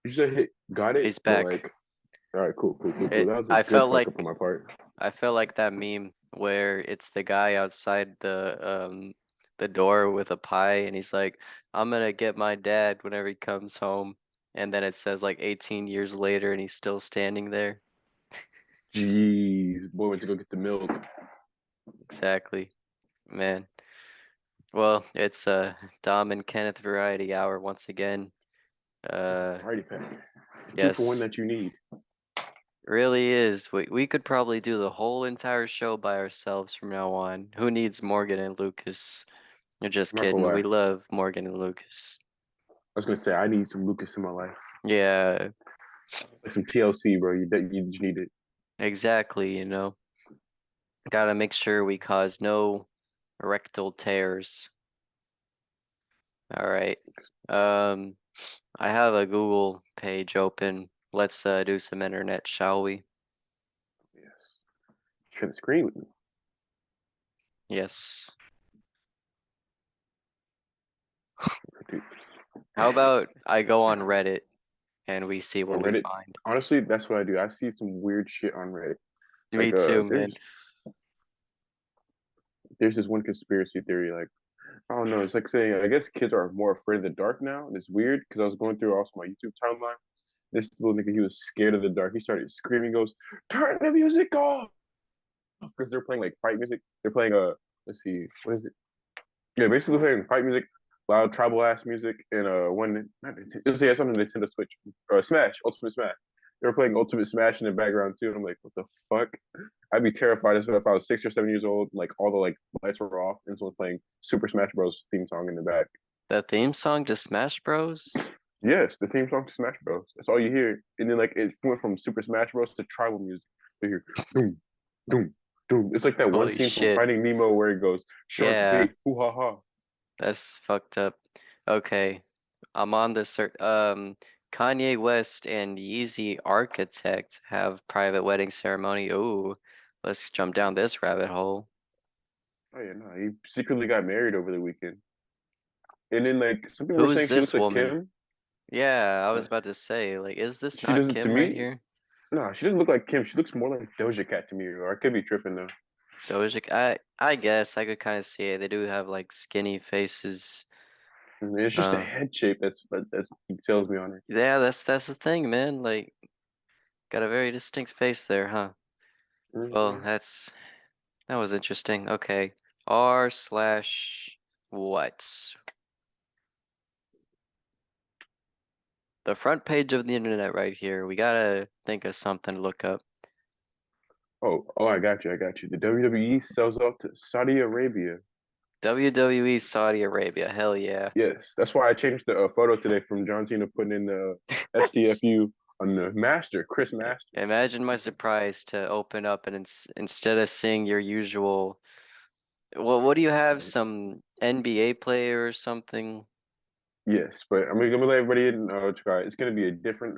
You said hit got it, He's but back. like, all right, cool, cool, cool, cool. It That was a I good felt fuck up on like my part. I felt like that meme where it's the guy outside the door with a pie and he's like, I'm gonna get my dad whenever he comes home. And then it says like 18 years later and he's still standing there. Jeez, boy went to go get the milk. Exactly. Man. Well, it's Dom and Kenneth Variety Hour once again. Uh Variety pack. The two for one yes. that you need. Really is. We could probably do the whole entire show by ourselves from now on. Who needs Morgan and Lucas? You're just I'm not gonna kidding. lie. We I love Morgan and Lucas. was gonna say I need some Lucas in my life. Yeah, Like some TLC, bro. You just need it. exactly, you know. Gotta make sure we cause no rectal tears. All right. Um, I have a Google page open. Let's do some internet, shall we? Yes. Share the screen with me. Yes. Dude. How about I go on Reddit and we see On what we Reddit. find? Honestly, that's what I do. I see some weird shit on Reddit. Me Like too, man. there's this one conspiracy theory, like, I don't know, it's like saying I guess kids are more afraid of the dark now. And it's weird because I was going through also my YouTube timeline. This little nigga, he was scared of the dark. He started screaming, goes, "Turn the music off!" Because they're playing like fight music. They're playing let's see, what is it? Yeah, basically playing fight music, loud tribal ass music, and one not Nintendo, yeah, it's on the Nintendo Switch, Smash, Ultimate Smash. They were playing Ultimate Smash in the background too. And I'm like, what the fuck? I'd be terrified as well if I was 6 or 7 years old, like all the like lights were off, and someone's playing Super Smash Bros. Theme song in the back. The theme song to Smash Bros. Yes, the theme song to Smash Bros. That's all you hear. And then like it went from Super Smash Bros. To tribal music. You hear doom, doom, doom. It's like that one Holy scene from shit. Finding Nemo where it goes, shark Yeah, bait, hoo ha ha. that's fucked up. Okay. I'm on the cert. Kanye West and Yeezy Architect have private wedding ceremony. Ooh, let's jump down this rabbit hole. Oh yeah, no, he secretly got married over the weekend. And then like some people were Who's saying she this looks like woman? Kim. Yeah, I was Uh, about to say, like, is this she not doesn't to Kim right me. here? No, she doesn't look like Kim. She looks more like Doja Cat to me. Or I could be tripping though. Doja, I guess I could kind of see it. They do have like skinny faces. And it's just a Uh, head shape that's tells me on her. yeah, that's the thing, man. Like, got a very distinct face there, huh? Well, Mm-hmm. that was interesting. Okay, R slash what? The front page of the internet right here. We gotta think of something to look up. Oh, I got you. I got you. The WWE sells out to Saudi Arabia. WWE Saudi Arabia. Hell yeah. Yes, that's why I changed the photo today from John Cena putting in the STFU on the Master, Chris Masters. Imagine my surprise to open up and instead of seeing your usual, well, what do you have? Some NBA player or something? Yes, but I'm gonna let everybody in. Try. It's gonna be a different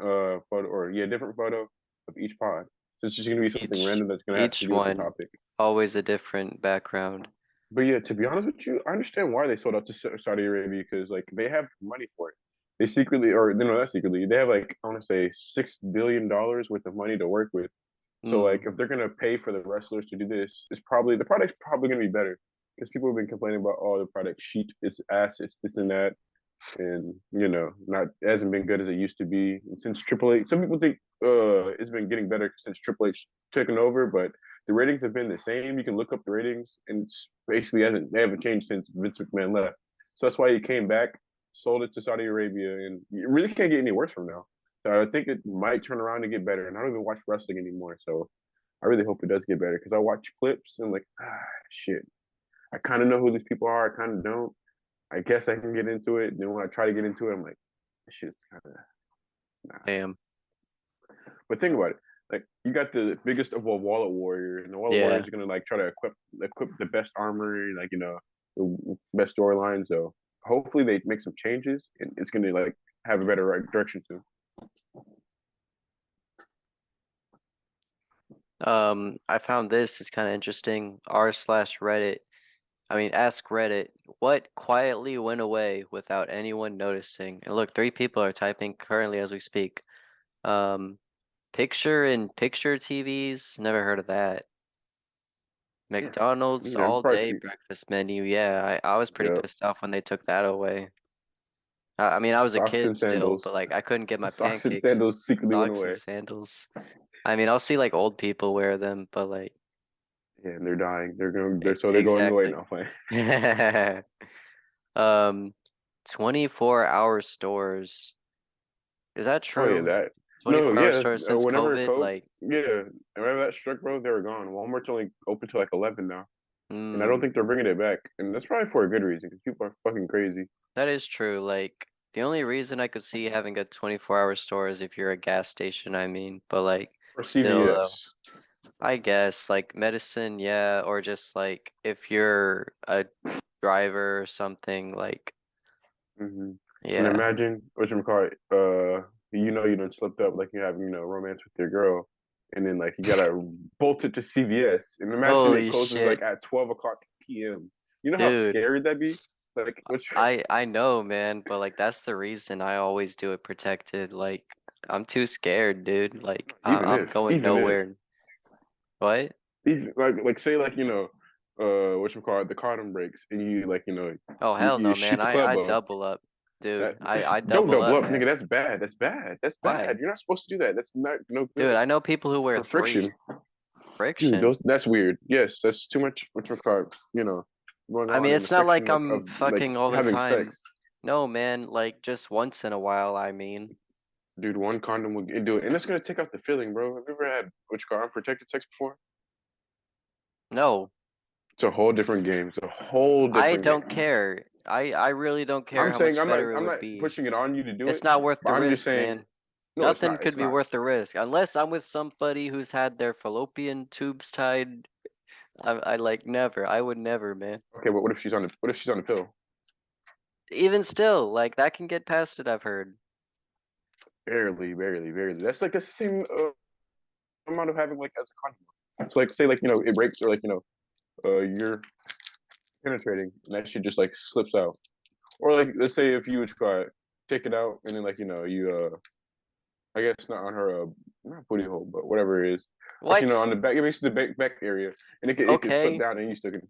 photo, or yeah, different photo of each pod. So it's just gonna be something Each random that's gonna have to each do with the one topic. always a different background. But yeah, to be honest with you, I understand why they sold out to Saudi Arabia because like they have money for it. They secretly, or no, not secretly, they have like I want to say $6 billion worth of money to work with. So like Hmm. if they're gonna pay for the wrestlers to do this, it's probably the product's probably gonna be better because people have been complaining about oh the product sheet, it's ass, it's this and that, and not hasn't been good as it used to be. And since Triple H, some people think it's been getting better since Triple H taken over, but the ratings have been the same. You can look up the ratings, and it's basically hasn't they haven't changed since Vince McMahon left. So that's why he came back, sold it to Saudi Arabia, and you really can't get any worse from now. So I think it might turn around and get better. And I don't even watch wrestling anymore, so I really hope it does get better because I watch clips and like shit. I kind of know who these people are. I kind of don't. I guess I can get into it. Then when I try to get into it, I'm like, this shit's kind of nah. Damn. But think about it. Like you got the biggest of a wallet warrior, and the wallet warrior Yeah. is gonna like try to equip the best armor, like the best storyline. So hopefully they make some changes, and it's gonna like have a better direction too. I found this. It's kind of interesting. R slash Reddit. I mean, ask Reddit. What quietly went away without anyone noticing? And look, 3 people are typing currently as we speak. Um, picture in picture TVs. Never heard of that. Yeah, McDonald's yeah, all day probably. breakfast menu. Yeah, I was pretty Yep. pissed off when they took that away. I mean, I was a Socks kid and still, but sandals. like I couldn't get my Socks and pancakes, sandals secretly went socks and away. sandals. I mean, I'll see like old people wear them, but like Yeah, and they're dying. They're going away exactly. now. Playing. Um, 24-hour stores. Is that Oh yeah, true? that. No, 24-hour yeah. stores since Whenever COVID? Coke, Like, yeah, whenever that struck, bro, they were gone. Walmart's only open till like 11 now, and I don't mm, think they're bringing it back. And that's probably for a good reason because people are fucking crazy. that is true. Like, the only reason I could see having a 24-hour store is if you're a gas station, I mean, but like, Or still though. CVS. I guess like medicine, yeah, or just like if you're a driver or something, like Hmm. And yeah. imagine what you call it. You done slipped up like you have romance with your girl, and then like you gotta bolt it to CVS, and imagine it Holy closes like shit, at 12 o'clock p.m. You know how dude. scary that'd be? Like, what's I know, man, but like that's the reason I always do it protected. Like I'm too scared, dude. Like I'm going even if nowhere. What? even like say like what you call it, the condom breaks, and you like Oh you, hell you no, man. shoot the I club off. double up, dude. That I don't double double up, up, nigga. man. That's bad. That's bad. That's bad. Why? You're not supposed to do that. That's not no Dude, good I know people who wear for friction. 3. Dude, Friction. that's weird. Yes, that's too much what you call it, going I mean, on in the it's not like friction I'm of like fucking all the having time. sex. No, man, like just once in a while, I mean. Dude, one condom will do it. And it's gonna take out the feeling, bro. Have you ever had what you call unprotected sex before? No, It's a whole different game. It's a whole I different don't game. care. I really don't care I'm how saying much I'm not better it I'm would not be. pushing it on you to do It's it, not worth but the I'm just risk, saying man. no, it's Nothing not. could It's be not. worth the risk unless I'm with somebody who's had their fallopian tubes tied. I like never. I would never, man. Okay, but what if she's on the pill? Even still, like that can get past it, I've heard. Barely, barely, barely. That's like the same amount of having like as a condom. So like say like it breaks or like you're penetrating and that shit just like slips out. Or like let's say if you would take it out and then like you I guess not on her not booty hole but whatever it is like What? on the back it makes the back area and it could slip Okay. down and you still can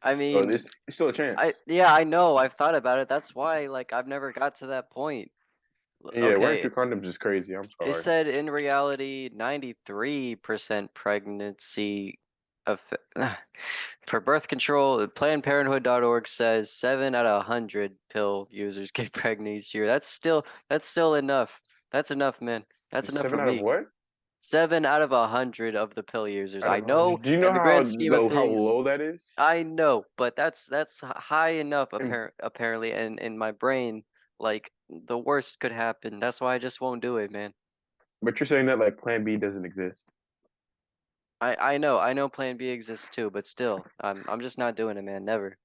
I so mean, it's still a I chance. yeah, I know. I've thought about it. That's why like I've never got to that point. And yeah, wearing Okay. two condoms is crazy. I'm It sorry. said in reality, 93% pregnancy of for birth control. PlannedParenthood.org says 7 out of 100 pill users get pregnant each year. That's still enough. That's enough, man. That's enough for Seven out of me. what? 7 out of 100 of the pill users. Out I of 100. know, Do you know in the how grand scheme of how things, low that is? I know, but that's high enough And apparently, and in my brain, like the worst could happen. That's why I just won't do it, man. but you're saying that like Plan B doesn't exist. I know Plan B exists too, but still, I'm just not doing it, man. Never.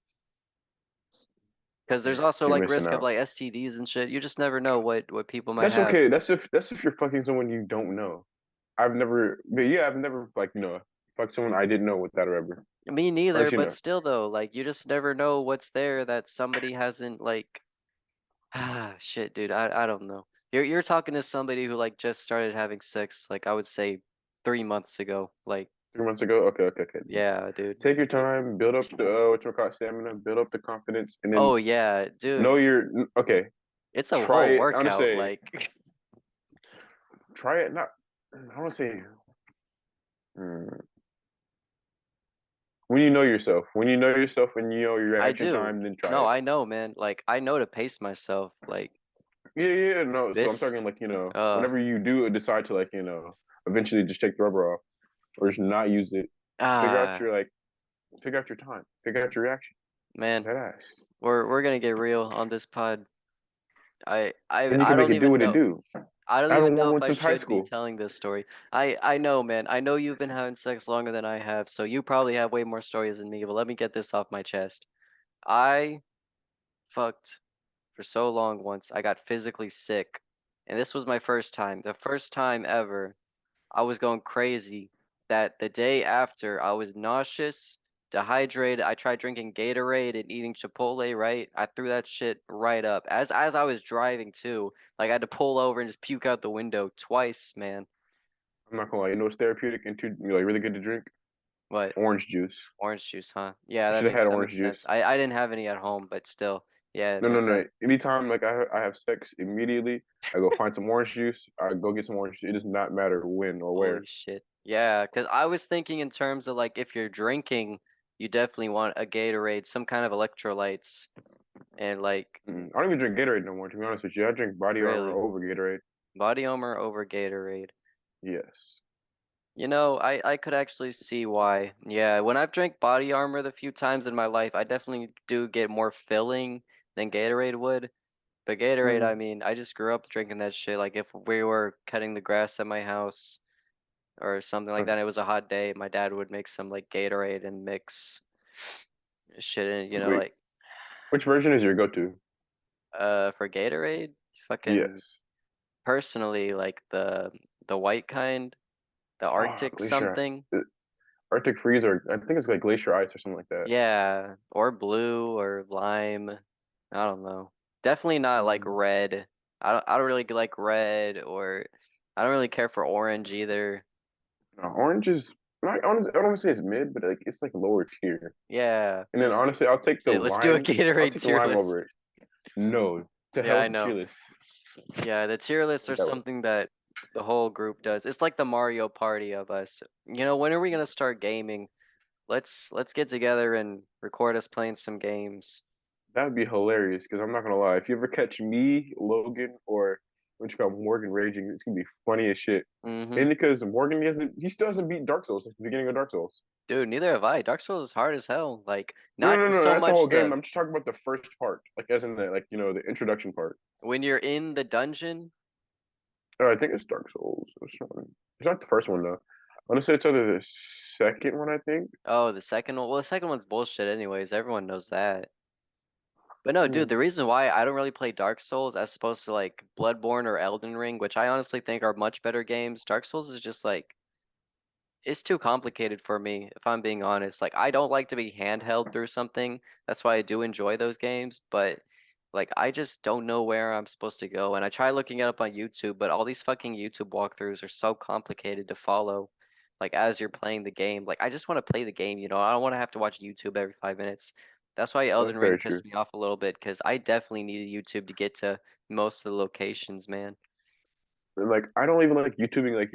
Because there's Yeah, also you're like missing risk of out. like STDs and shit. You just never know what people might That's have. okay. That's if you're fucking someone you don't know. But yeah, I've never like fucked someone I didn't know without a rubber. Me Or neither, actually, but no. still though, like you just never know what's there that somebody hasn't like ah shit, dude. I don't know. You're talking to somebody who like just started having sex, like I would say 3 months ago. Like, 3 months ago. Okay, okay, okay. yeah, dude. Take your time, build up the what you call it, stamina, build up the confidence, and then Oh yeah, know dude. your okay. It's a Try whole it. I want to workout. say Like try it. Not. I want to say hmm, when you know yourself. When you know yourself and you know your I reaction do. time, then try No, it. I know, man. Like I know to pace myself. Like Yeah, yeah, no. So I'm this, talking like uh, whenever you do decide to like eventually just take the rubber off or just not use it, figure out ah, your like figure out your time, figure out your reaction. man, That ass. we're gonna get real on this pod. I I Then you I can make don't it do even what it know. do. I don't I even haven't worn know if one I since high should be school. telling this story. I know, man. I know you've been having sex longer than I have, so you probably have way more stories than me, but let me get this off my chest. I fucked for so long once. I got physically sick. And this was my first time. The first time ever. I was going crazy that the day after I was nauseous, dehydrated. I tried drinking Gatorade and eating Chipotle, right? I threw that shit right up. As I was driving too, like I had to pull over and just puke out the window twice, man. I'm not gonna lie. You know, it's therapeutic and too, like really good to drink. What? Orange juice. Orange juice, huh? Yeah, You should have had that orange makes sense. juice. I didn't have any at home, but still, yeah, No, no, make that. no. Anytime like I have sex, immediately I go find some orange juice. I go get some orange juice. It does not matter when or Holy where. shit. Yeah, because I was thinking in terms of like if you're drinking, you definitely want a Gatorade, some kind of electrolytes, and like I don't even drink Gatorade no more. To be honest with you, I drink Body Armor really over Gatorade. body armor over Gatorade. Yes. You know, I could actually see why. Yeah, when I've drank body armor the few times in my life, I definitely do get more filling than Gatorade would. But Gatorade, I Mm. mean, I just grew up drinking that shit. Like if we were cutting the grass at my house or something like Uh, that, it was a hot day, my dad would make some like Gatorade and mix shit in, Wait, like which version is your go-to? for Gatorade, fucking Yes. personally like the white kind, the Oh, Arctic Glacier. something. Arctic Freeze, or I think it's like Glacier Ice or something like that. Yeah, or blue or lime. I don't know. Definitely not like Mm. red. I don't really like red or I don't really care for orange either. No, orange is not. I don't want to say it's mid, but like it's like lower tier. Yeah. And then honestly, I'll take the Shit, let's do a lime. I'll Gatorade take the tier lime over list. it. No, to Yeah, hell I with the tier know. list. Yeah, the tier lists are That way. something that the whole group does. It's like the Mario Party of us. When are we gonna start gaming? Let's get together and record us playing some games. That would be hilarious because I'm not gonna lie. If you ever catch me, Logan, or what you call Morgan raging, it's gonna be funny as shit. Mm-hmm. Mainly because Morgan he still hasn't beat Dark Souls at the beginning of Dark Souls. Dude, neither have I. Dark Souls is hard as hell. Like, No, not no, no, no, so not the much whole game. the I'm just talking about the first part, like as in the the introduction part. when you're in the dungeon. Oh, I think it's Dark Souls. It's not the first one though. Honestly, it's either the second one. I think. Oh, the second one. Well, the second one's bullshit anyways. Everyone knows that. But no, dude, Hmm. the reason why I don't really play Dark Souls as opposed to like Bloodborne or Elden Ring, which I honestly think are much better games, Dark Souls is just like it's too complicated for me, if I'm being honest. Like I don't like to be handheld through something. That's why I do enjoy those games, but like I just don't know where I'm supposed to go. And I try looking it up on YouTube, but all these fucking YouTube walkthroughs are so complicated to follow. Like as you're playing the game. Like I just want to play the game, you know. I don't want to have to watch YouTube every 5 minutes. That's why Elden That's Ring very pissed true. me off a little bit because I definitely needed YouTube to get to most of the locations, man. And like, I don't even like YouTubing, like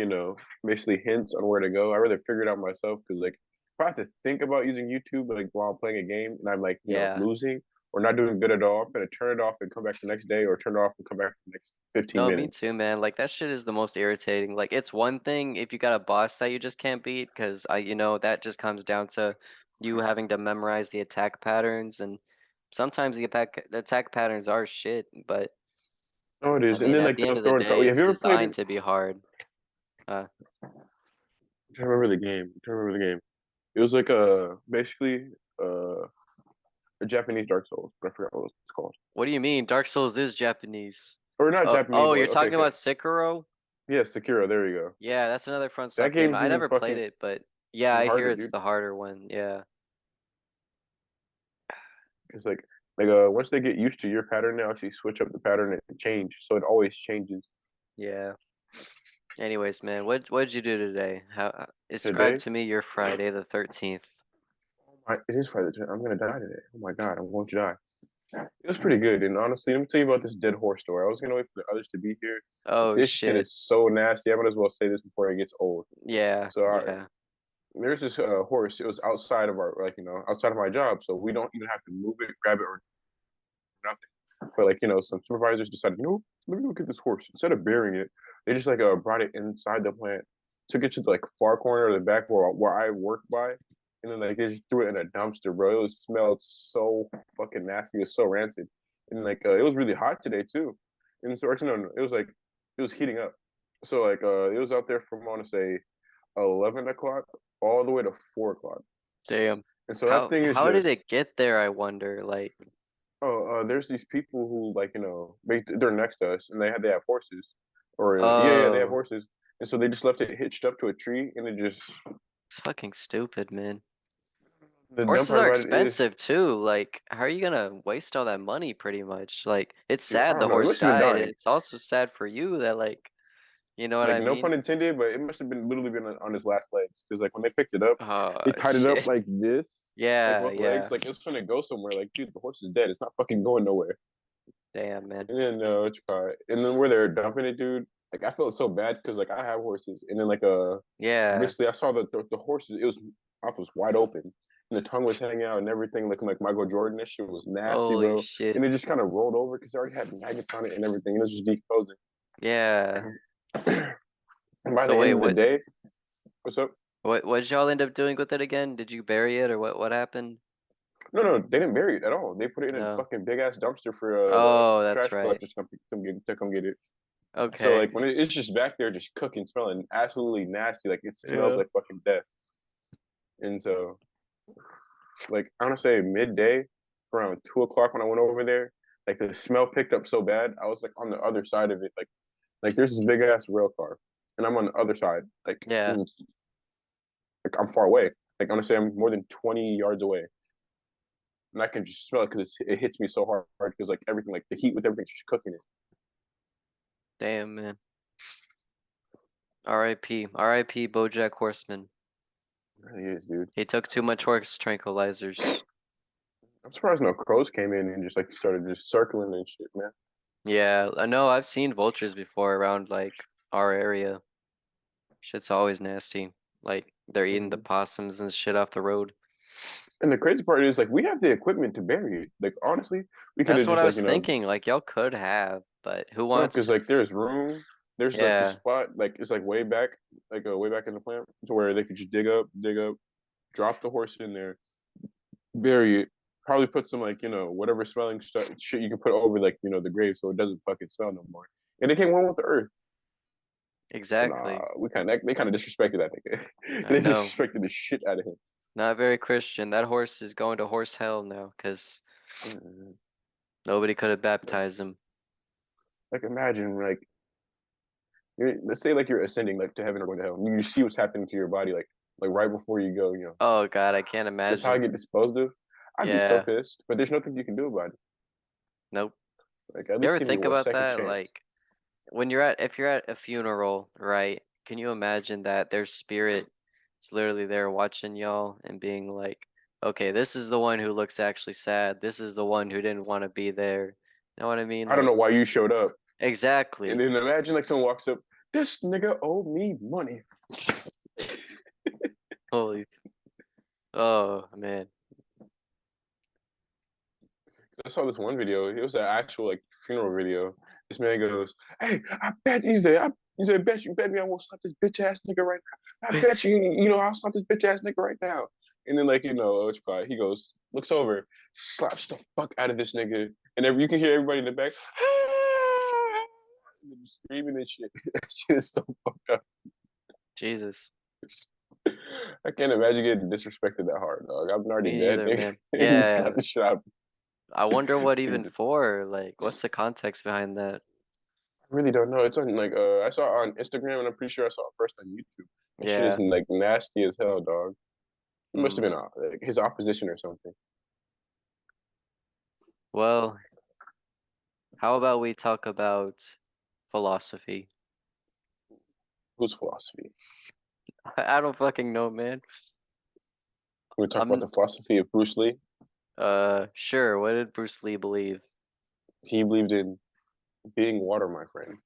basically hints on where to go. I rather figure it out myself because like, if I have to think about using YouTube like while I'm playing a game and I'm like Yeah. losing or not doing good at all, I'm gonna turn it off and come back the next day, or turn it off and come back the next 15 No, me minutes. too, man. Like that shit is the most irritating. Like it's one thing if you got a boss that you just can't beat, because that just comes down to you having to memorize the attack patterns, and sometimes the attack patterns are shit. But No, it I is. And mean, then at like the end they'll of the throw in. day, Have it's you ever played designed it? to be hard. I'm trying to remember the game. I'm trying to remember the game. It was like basically uh a Japanese Dark Souls, but I forgot what it's called. What do you mean? Dark Souls is Japanese. Or not Oh, Japanese, oh, but you're like okay, talking okay. about Sekiro? Yeah, Sekiro, there you go. Yeah, that's another Front That Soft game. game's I even never played fucking it, but yeah, even I hear harder, it's dude. the harder one. Yeah, It's like once they get used to your pattern, they actually switch up the pattern and change. So it always changes. yeah. Anyways, man, what'd you do today? Describe Today, to me your Friday the 13th. it is Friday. I'm gonna die today. Oh my god, I'm going to die. It was pretty good, and honestly, let me tell you about this dead horse story. I was gonna wait for the others to be here, but Oh this shit shit. is so nasty. I might as well say this before it gets old. Yeah, So, all right, yeah, there's this horse. It was outside of our outside of my job, so we don't even have to move it, grab it, or nothing. But like some supervisors decided, no, let me go get this horse. Instead of burying it, they just like brought it inside the plant, took it to the like far corner of the back where I work by, and then like they just threw it in a dumpster, bro. It was smelled so fucking nasty. It was so rancid, and like it was really hot today too. And so actually no, it was like it was heating up. So like it was out there from I want to say 11 o'clock all the way to 4 o'clock. damn. And so that How thing is how did just it get there, I wonder? Like, there's these people who like they're next to us and they have horses, or yeah they have oh, horses, and so they just left it hitched up to a tree and it just it's fucking stupid, man. The dumb Horses part are about it is, expensive too. Like, how are you gonna waste all that money pretty much? Like, it's dude, I sad the don't know. It horse must have been died, and dying. it's also sad for you that like, you know what Like I no mean? pun intended, but it must have been literally been on his last legs. Because like when they picked it up, Oh they tied it up shit. like this, like Yeah, both legs, yeah. like it's gonna go somewhere. Like, dude, the horse is dead. It's not fucking going nowhere. Damn, man. And then it's caught. And then where they're dumping it, dude. Like I felt so bad because like I have horses, and then like Yeah. basically I saw the horses. It was mouth was wide open, and the tongue was hanging out and everything, looking like Michael Jordan. This shit was nasty, Holy bro. shit. And it just kind of rolled over because it already had maggots on it and everything. And it was just decomposing. Yeah. And by So the wait, end of the day, what's up? what did y'all end up doing with it again? Did you bury it or what happened? No, no, they didn't bury it at all. They put it in a No. fucking big ass dumpster for the Oh, that's trash right. collectors to come get it. So Okay. like when it's just back there, just cooking, smelling absolutely nasty, like it smells Yeah. like fucking death. And so like I want to say midday, around 2 o'clock when I went over there, like the smell picked up so bad, I was like on the other side of it, like there's this big ass rail car, and I'm on the other side, Yeah. like I'm far away. Like I want to say I'm more than 20 yards away, and I can just smell it because it hits me so hard because like everything, like the heat with everything's just cooking it. Damn, man. R.I.P. R.I.P. BoJack Horseman. It really is, dude. He took too much horse tranquilizers. I'm surprised no crows came in and just like started just circling and shit, man. Yeah, I know I've seen vultures before around like our area. Shit's always nasty. Like they're eating the Mhm. possums and shit off the road. And the crazy part is like we have the equipment to bury it. Like honestly, we could That's have what just I like was thinking. Like y'all could have, but who no, wants because to? like there's room. There's like the Yeah, spot, like it's like way back, like way back in the plant, to where they could just dig up, drop the horse in there, bury it. Probably put some like whatever smelling stuff shit you can put over like the grave so it doesn't fucking smell no more. And it came one with the earth. But nah, exactly. we kind of they kind of disrespected that nigga. I They know. disrespected the shit out of him. Not very Christian. That horse is going to horse hell now because Mm. nobody could have Like, baptized him. like imagine like let's say like you're ascending like to heaven or going to hell. You see what's happening to your body like right before you go. Oh God, I can't That's how I imagine. get disposed of. I'd be so Yeah, pissed. But there's nothing you can do about it. nope. Like at You least ever give me think a about second that? chance. Like when you're at, if you're at a funeral, right? Can you imagine that their spirit is literally there watching y'all and being like, okay, this is the one who looks actually sad. This is the one who didn't want to be there. You know what I mean? I don't know Like, why you showed up. And exactly. then imagine like someone walks up, this nigga owed me money. Holy, oh man. I saw this one video. It was an actual like funeral video. This man goes, "Hey, I bet you say, you say, bet you bet me I won't slap this bitch ass nigga right now. I bet I'll slap this bitch ass nigga right now." And then like what you call it? He goes, looks over, slaps the fuck out of this nigga, and you can hear everybody in the back, and they're screaming and shit. That shit is so fucked up. Jesus. I can't imagine getting disrespected that hard, dog. I'm already Me dead, neither, nigga. man. And you slap Yeah. the shit out. I wonder what Of even me. for. Like, what's the context behind that? I really don't know. It's on like I saw it on Instagram and I'm pretty sure I saw it first on YouTube. That shit is Yeah. like nasty as hell, dog. It must have Mm. been like his opposition or something. Well, how about we talk about philosophy? Who's philosophy? I don't fucking know, man. We talk about I'm the philosophy of Bruce Lee. sure. What did Bruce Lee believe? He believed in being water, my friend.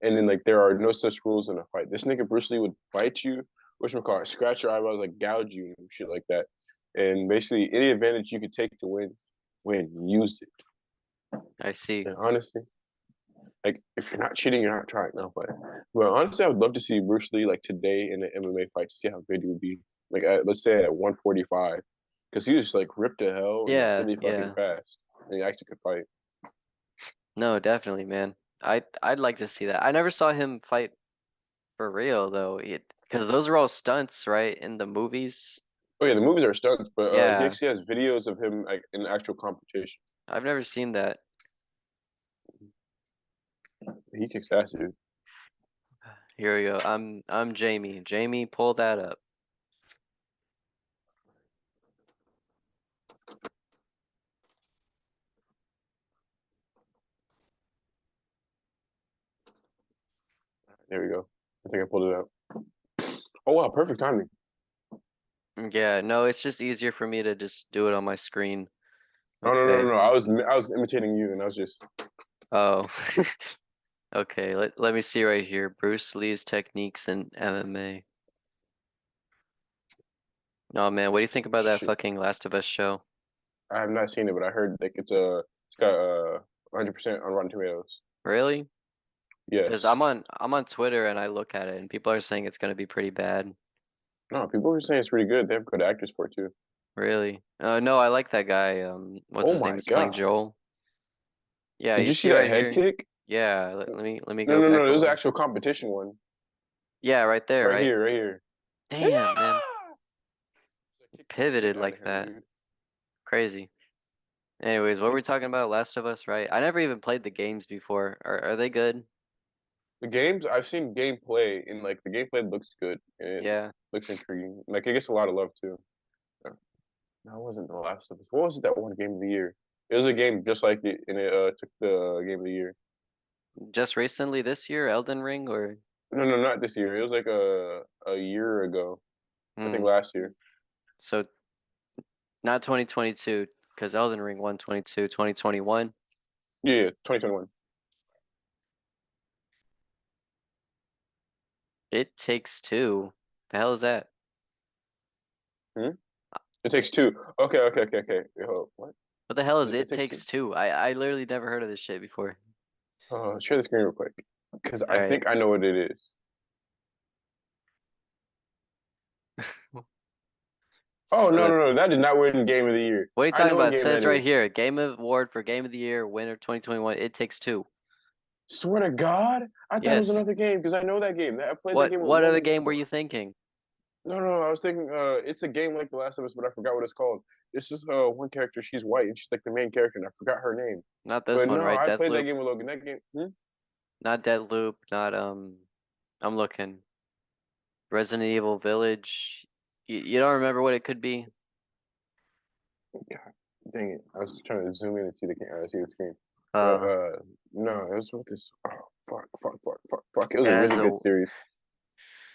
And then like there are no such rules in a fight. This nigga Bruce Lee would fight you, call it, scratch your eyebrows, like gouge you and shit like that. And basically any advantage you could take to use it. I see. And honestly, like if you're not cheating, you're not trying. No, but honestly, I would love to see Bruce Lee like today in an MMA fight to see how good he would be. Like let's say at 145, because he was like ripped to hell and like Yeah, really fucking yeah. fast, and he actually could fight. No, definitely, man. I'd like to see that. I never saw him fight for real though. It because those are all stunts, right? In the movies. Oh yeah, the movies are stunts, but he Yeah, actually has videos of him like in actual competition. I've never seen that. He kicks ass, dude. Here we go. I'm Jamie. Jamie, pull that up. There we go. I think I pulled it out. Oh wow, perfect timing. Yeah, no, it's just easier for me to just do it on my screen. Oh no no Okay. no no! I was imitating you, and I was just Oh. Okay, let me see right here. Bruce Lee's techniques in MMA. Oh man, what do you think about that shit. fucking Last of Us show? I have not seen it, but I heard like it's got 100% on Rotten Tomatoes. Really? Because Yes. I'm on Twitter and I look at it and people are saying it's gonna be pretty bad. No, people were saying it's pretty good. They have good actors for it too. Really? No, I like that guy. What's Oh his name? my He's playing god! Joel. Yeah, Did you you see see that right head here? kick? Yeah, let me No go no back no! a It was an little. actual competition one. Yeah, right there, Right right? here, right here. Damn, man. Yeah! Kick the shit Pivoted out like of him, that. dude. Crazy. Anyways, what were Kick we talking about? Last of Us, right? I never even played the games before. Are they good? The games I've seen gameplay, and like the gameplay looks good and it Yeah. looks intriguing. Like it gets a lot of love too. No, it wasn't the Last of Us. What was it that won Game of the Year? It was a game just like it, and it took the Game of the Year. Just recently this year, Elden Ring or No, no, not this year. It was like a year ago. I think hmm. last year. So not 2022, because Elden Ring won 22, 2021. Yeah, 2021. It Takes Two. The hell is that? Hmm? It takes two. Okay, okay, okay, okay. Oh, what? What the hell is It It takes two. Takes Two? I literally never heard of this shit before. Share the screen real quick, because All I right. think I know what it is. Oh no, Flip. no, no! That did not win Game of the Year. What are you I talking know what about? It game that says right is. here, Game Award for Game of the Year, winner 2021, It Takes Two. Swear to God, I thought it was Yes. another game because I know that game. I played that game with What other Logan game were you before. thinking? No, no, no, I was thinking it's a game like The Last of Us, but I forgot what it's called. It's just one character, she's white and she's like the main character, and I forgot her name. Not this But one, no, right? I played that Deathloop? game with Logan. That game, Not Deathloop, not I'm looking. Resident Evil Village. You don't remember what it could be? God, dang it! I was trying to zoom in and see the screen, but Uh, no, it was with this. Oh, fuck! It was it a has really a good series.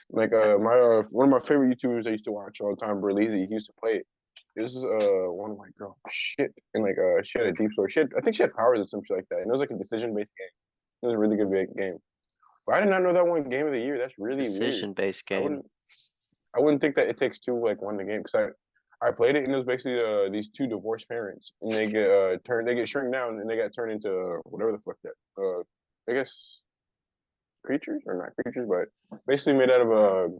Like my one of my favorite YouTubers I used to watch all the time, Berleezy, he used to play it. This is one of my girl shit, and like she had a deep story. I think she had powers or some shit like that, and it was like a decision based game. It was a really good game. But I did not know that one Game of the Year. That's really weird. decision-based I game. wouldn't I wouldn't think that It Takes Two like won the game because I played it and it was basically these two divorced parents and they get shrunk down and they got turned into whatever the fuck that I guess creatures or not creatures but basically made out of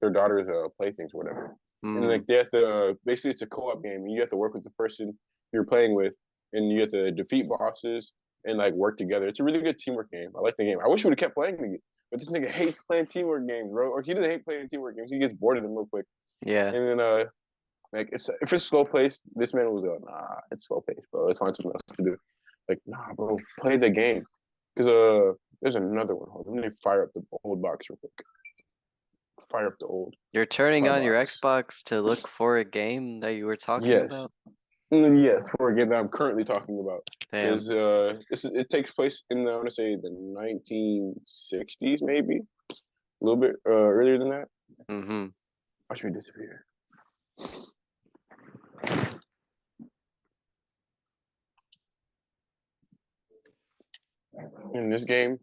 their daughter's playthings or whatever. And Hmm. like they have to basically it's a co-op game and you have to work with the person you're playing with and you have to defeat bosses and like work together. It's a really good teamwork game. I like the game. I wish we would have kept playing it. But this nigga hates playing teamwork games, bro. Or he doesn't hate playing teamwork games. He gets bored of them real quick. Yeah. And then like it's if it's slow paced, this man was like, nah, it's slow paced, bro. It's find something else to do. Like, nah, bro, play the game. Cause there's another one. Hold on, let me fire up the old box real quick. Fire up the old You're turning my on your box. Xbox to look for a game that you were talking Yes. about? Yes, for a game that I'm currently talking about. Damn. Is it takes place in I want to say the 1960s, maybe a little bit earlier than that. Mm-hmm. Watch me disappear. In this game,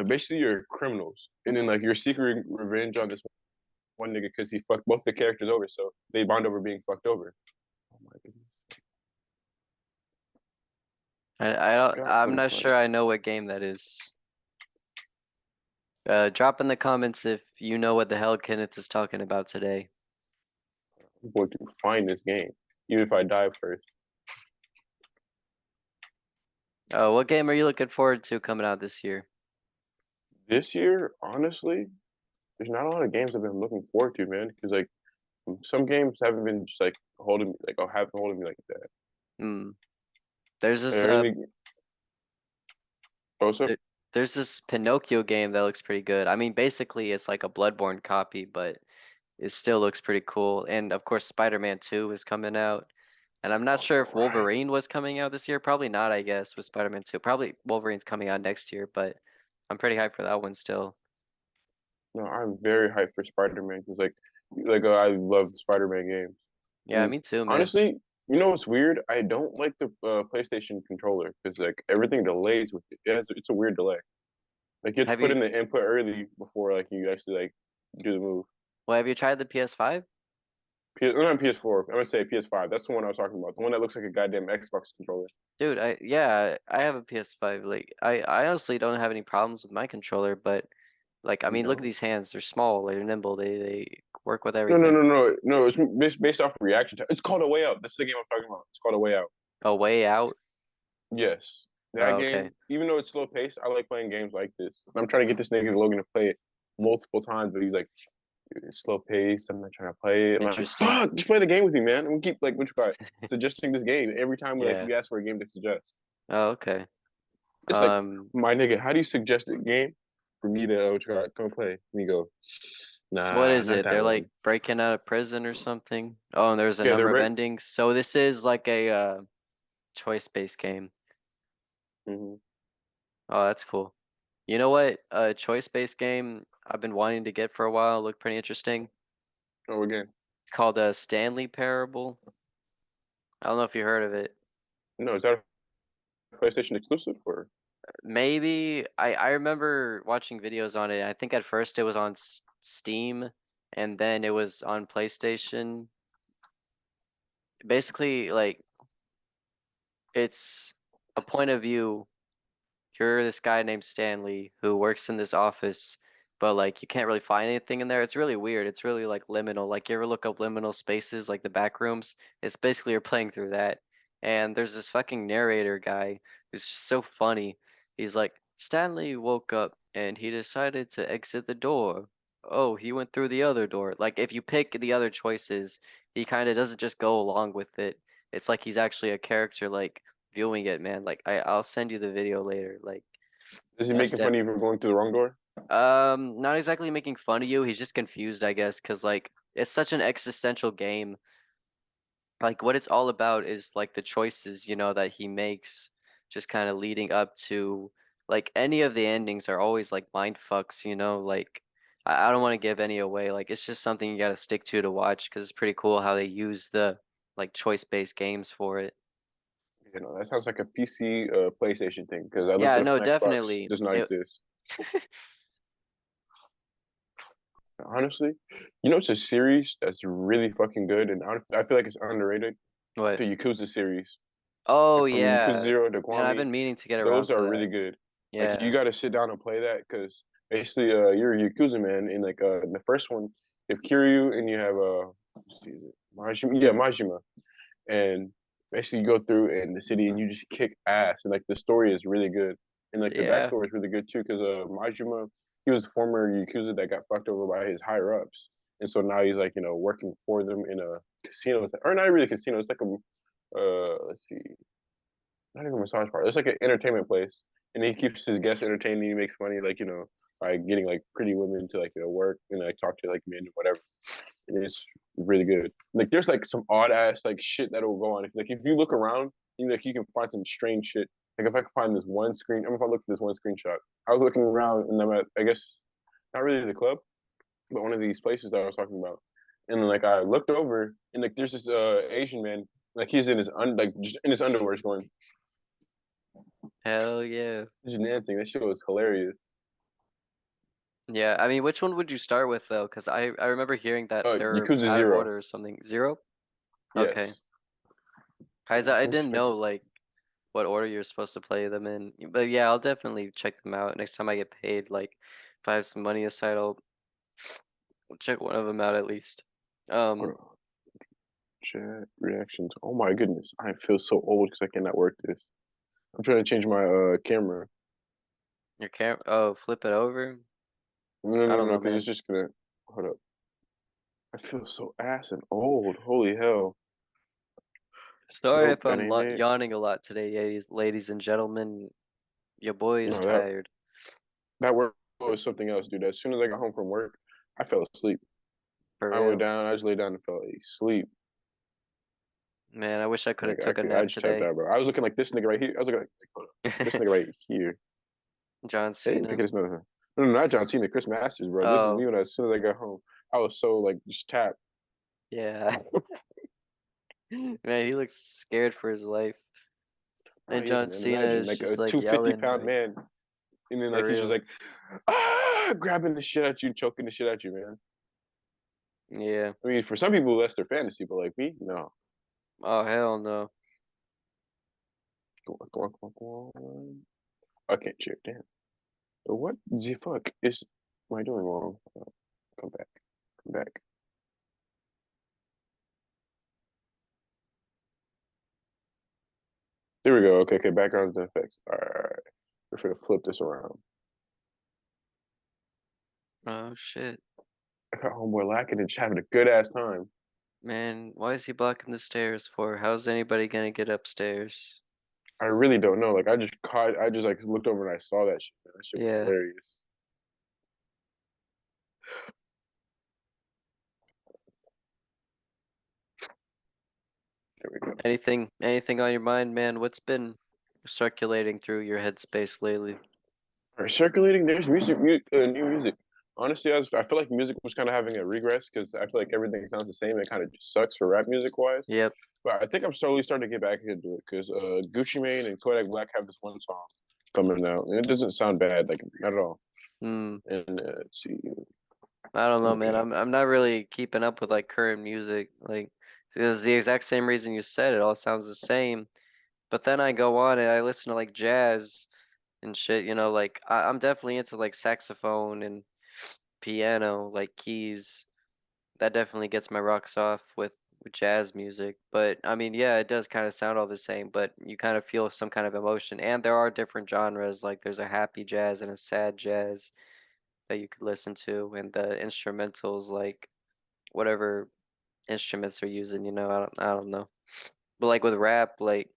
basically you're criminals, and then like you're seeking revenge on this one nigga because he fucked both the characters over, so they bond over being fucked over. Oh my goodness, I'm funny not funny. sure I know what game that is. Drop in the comments if you know what the hell Kenneth is talking about today. I'm going to find this game, even if I die first. What game are you looking forward to coming out this year? This year, honestly, there's not a lot of games I've been looking forward to, man. Because like some games haven't been just like holding me, like oh, haven't holding me like that. Hmm. There's Are this there any also? th- there's this Pinocchio game that looks pretty good. I mean, basically it's like a Bloodborne copy, but it still looks pretty cool. And of course, Spider-Man 2 is coming out. And I'm not Oh, sure you're if right. Wolverine was coming out this year. Probably not, I guess, with Spider-Man 2. Probably Wolverine's coming out next year, but I'm pretty hyped for that one still. No, I'm very hyped for Spider-Man because I love the Spider-Man games. Yeah, And me too, man. honestly, you know what's weird? I don't like the PlayStation controller because like everything delays with it. It's a weird delay. Like you have to Have put you in the input early before like you actually like do the move. well, have you tried the PS5? Not PS4. I'm gonna say PS5. That's the one I was talking about. The one that looks like a goddamn Xbox controller. Dude, I have a PS5. Like I honestly don't have any problems with my controller, but like I You mean, look at don't? these hands. They're small, they're nimble, they work with No, no, everything. no, no, no. It's based off of reaction time. It's called A Way Out. That's the game I'm talking about. It's called A Way Out. A way out? Yes, that Oh, okay. game. Even though it's slow paced, I like playing games like this. I'm trying to get this nigga Logan to play it multiple times, but he's like, "Dude, it's slow paced. I'm not trying to play it." I'm like, Interesting. fuck, just play the game with me, man. And we keep like what you call it, suggesting this game every time Yeah. we ask for a game to suggest. Oh, okay. It's like, Um, my nigga, how do you suggest a game for me to what you call it, come play? And you go, so what nah, is not it? that They're one. like breaking out of prison or something. Oh, and there's a Yeah, they're number of right. endings. So this is like a choice-based game. Mm-hmm. Oh, that's cool. You know what? A choice-based game I've been wanting to get for a while. Look pretty interesting. Oh, again, It's called a Stanley Parable. I don't know if you heard of it. no, is that a PlayStation exclusive or? Maybe I remember watching videos on it. I think at first it was on Steam and then it was on PlayStation. Basically, like it's a point of view. You're this guy named Stanley who works in this office, but like you can't really find anything in there. It's really weird. It's really like liminal. Like you ever look up liminal spaces, like the back rooms? It's basically you're playing through that. And there's this fucking narrator guy who's just so funny. He's like, Stanley woke up and he decided to exit the door. Oh, he went through the other door. Like if you pick the other choices, he kind of doesn't just go along with it. It's like he's actually a character like viewing it, man. Like I'll send you the video later. Like Is he that's making fun of you for going through the wrong door? not exactly making fun of you. He's just confused, I guess, because like it's such an existential game. Like what it's all about is like the choices, that he makes, just kind of leading up to like any of the endings are always like mind fucks. Like I don't want to give any away. Like it's just something you got to stick to watch because it's pretty cool how they use the like choice-based games for it. You know, that sounds like a PC PlayStation thing because I looked Yeah, it up no, on Xbox, definitely. does not exist. Honestly, you know, it's a series that's really fucking good, and I feel like it's underrated. What? The Yakuza series, Oh like from Yakuza yeah. Zero to Man, I've Kiwami, been meaning to get around those to are that. really good. Like you Yeah. got to sit down and play that because basically, you're a Yakuza man. In like in the first one, you have Kiryu and you have let's see, is it Majima? Yeah, Majima, and basically you go through in the city and you just kick ass, and like the story is really good, and like the Yeah. backstory is really good too because Majima, he was a former Yakuza that got fucked over by his higher ups, and so now he's like working for them in a casino, or not really a casino. It's like a let's see, not even a massage parlor. It's like an entertainment place, and he keeps his guests entertained. And he makes money, like by getting like pretty women to like work and like talk to like men and whatever. And it's really good. Like there's like some odd ass like shit that will go on. If you look around, you can find some strange shit. Like if I can find this one screen, if I look at this one screenshot, I was looking around and I'm at I guess not really the club, but one of these places that I was talking about. And then like I looked over and like there's this Asian man, like he's in his like just in his underwear going, Hell yeah. just dancing. That shit was hilarious. Yeah, I mean, which one would you start with though? Because I remember hearing that they're Yakuza out of Zero. order or something. Zero? Okay. Yes. I Let me see didn't if I know can. like what order you're supposed to play them in. But yeah, I'll definitely check them out next time I get paid. Like if I have some money aside, I'll check one of them out at least. Hold Um, on. Chat reactions. Oh my goodness, I feel so old because I cannot work this. I'm trying to change my camera. your camera. Oh, flip it over. No, I no, don't no, know, because it's man. just gonna. Hold up. I feel so ass and old. Holy hell. Sorry Nope, if that I'm ain't it. yawning a lot today, ladies and gentlemen. Your boy is No, that tired. that work was something else, dude. As soon as I got home from work, I fell asleep. For I went real. down. I just laid down and fell asleep. Man, I wish I could have took a I nap just tapped today. out, bro. I was looking like this nigga right here. I was looking like hold up, this nigga right here. John They didn't Cena. pick it as no, no, no, not John Cena, Chris Masters, bro. This is Oh, me when as soon as I got home, I was so like just tapped. yeah. Man, he looks scared for his life. Oh, And he is, John man. Cena Imagine is like just a like 250 yelling, pound like man, and then for like he's just real. like grabbing the shit at you, choking the shit at you, man. Yeah. I mean, for some people that's their fantasy, but like me, no. Oh, hell no. Go on, go on, go on, go on. I can't cheer. Damn. What the fuck is am I doing wrong? Come back, come back. There we go. Okay, okay. Background effects. All right. We're gonna flip this around. Oh, shit. I got homeboy lacking and just having a good ass time. Man, why is he blocking the stairs for? How's anybody gonna get upstairs? I really don't know. Like I just like looked over and I saw that shit. Man. That shit was Yeah. hilarious. There we go. Anything on your mind, man? What's been circulating through your headspace lately? All right, circulating. There's new music. Honestly, I feel like music was kind of having a regress because I feel like everything sounds the same. It kind of just sucks for rap music wise. Yep. But I think I'm slowly starting to get back into it because Gucci Mane and Kodak Black have this one song coming out, and it doesn't sound bad, like not at all. Hmm. And let's see, I don't know, man. okay, I'm not really keeping up with like current music. Like it was the exact same reason you said it all sounds the same. But then I go on and I listen to like jazz and shit, like I'm definitely into like saxophone and piano, like keys. That definitely gets my rocks off with jazz music. But I mean, yeah, it does kind of sound all the same, but you kind of feel some kind of emotion. And there are different genres, like there's a happy jazz and a sad jazz that you could listen to, and the instrumentals, like whatever instruments they're using, I don't know. But like with rap, like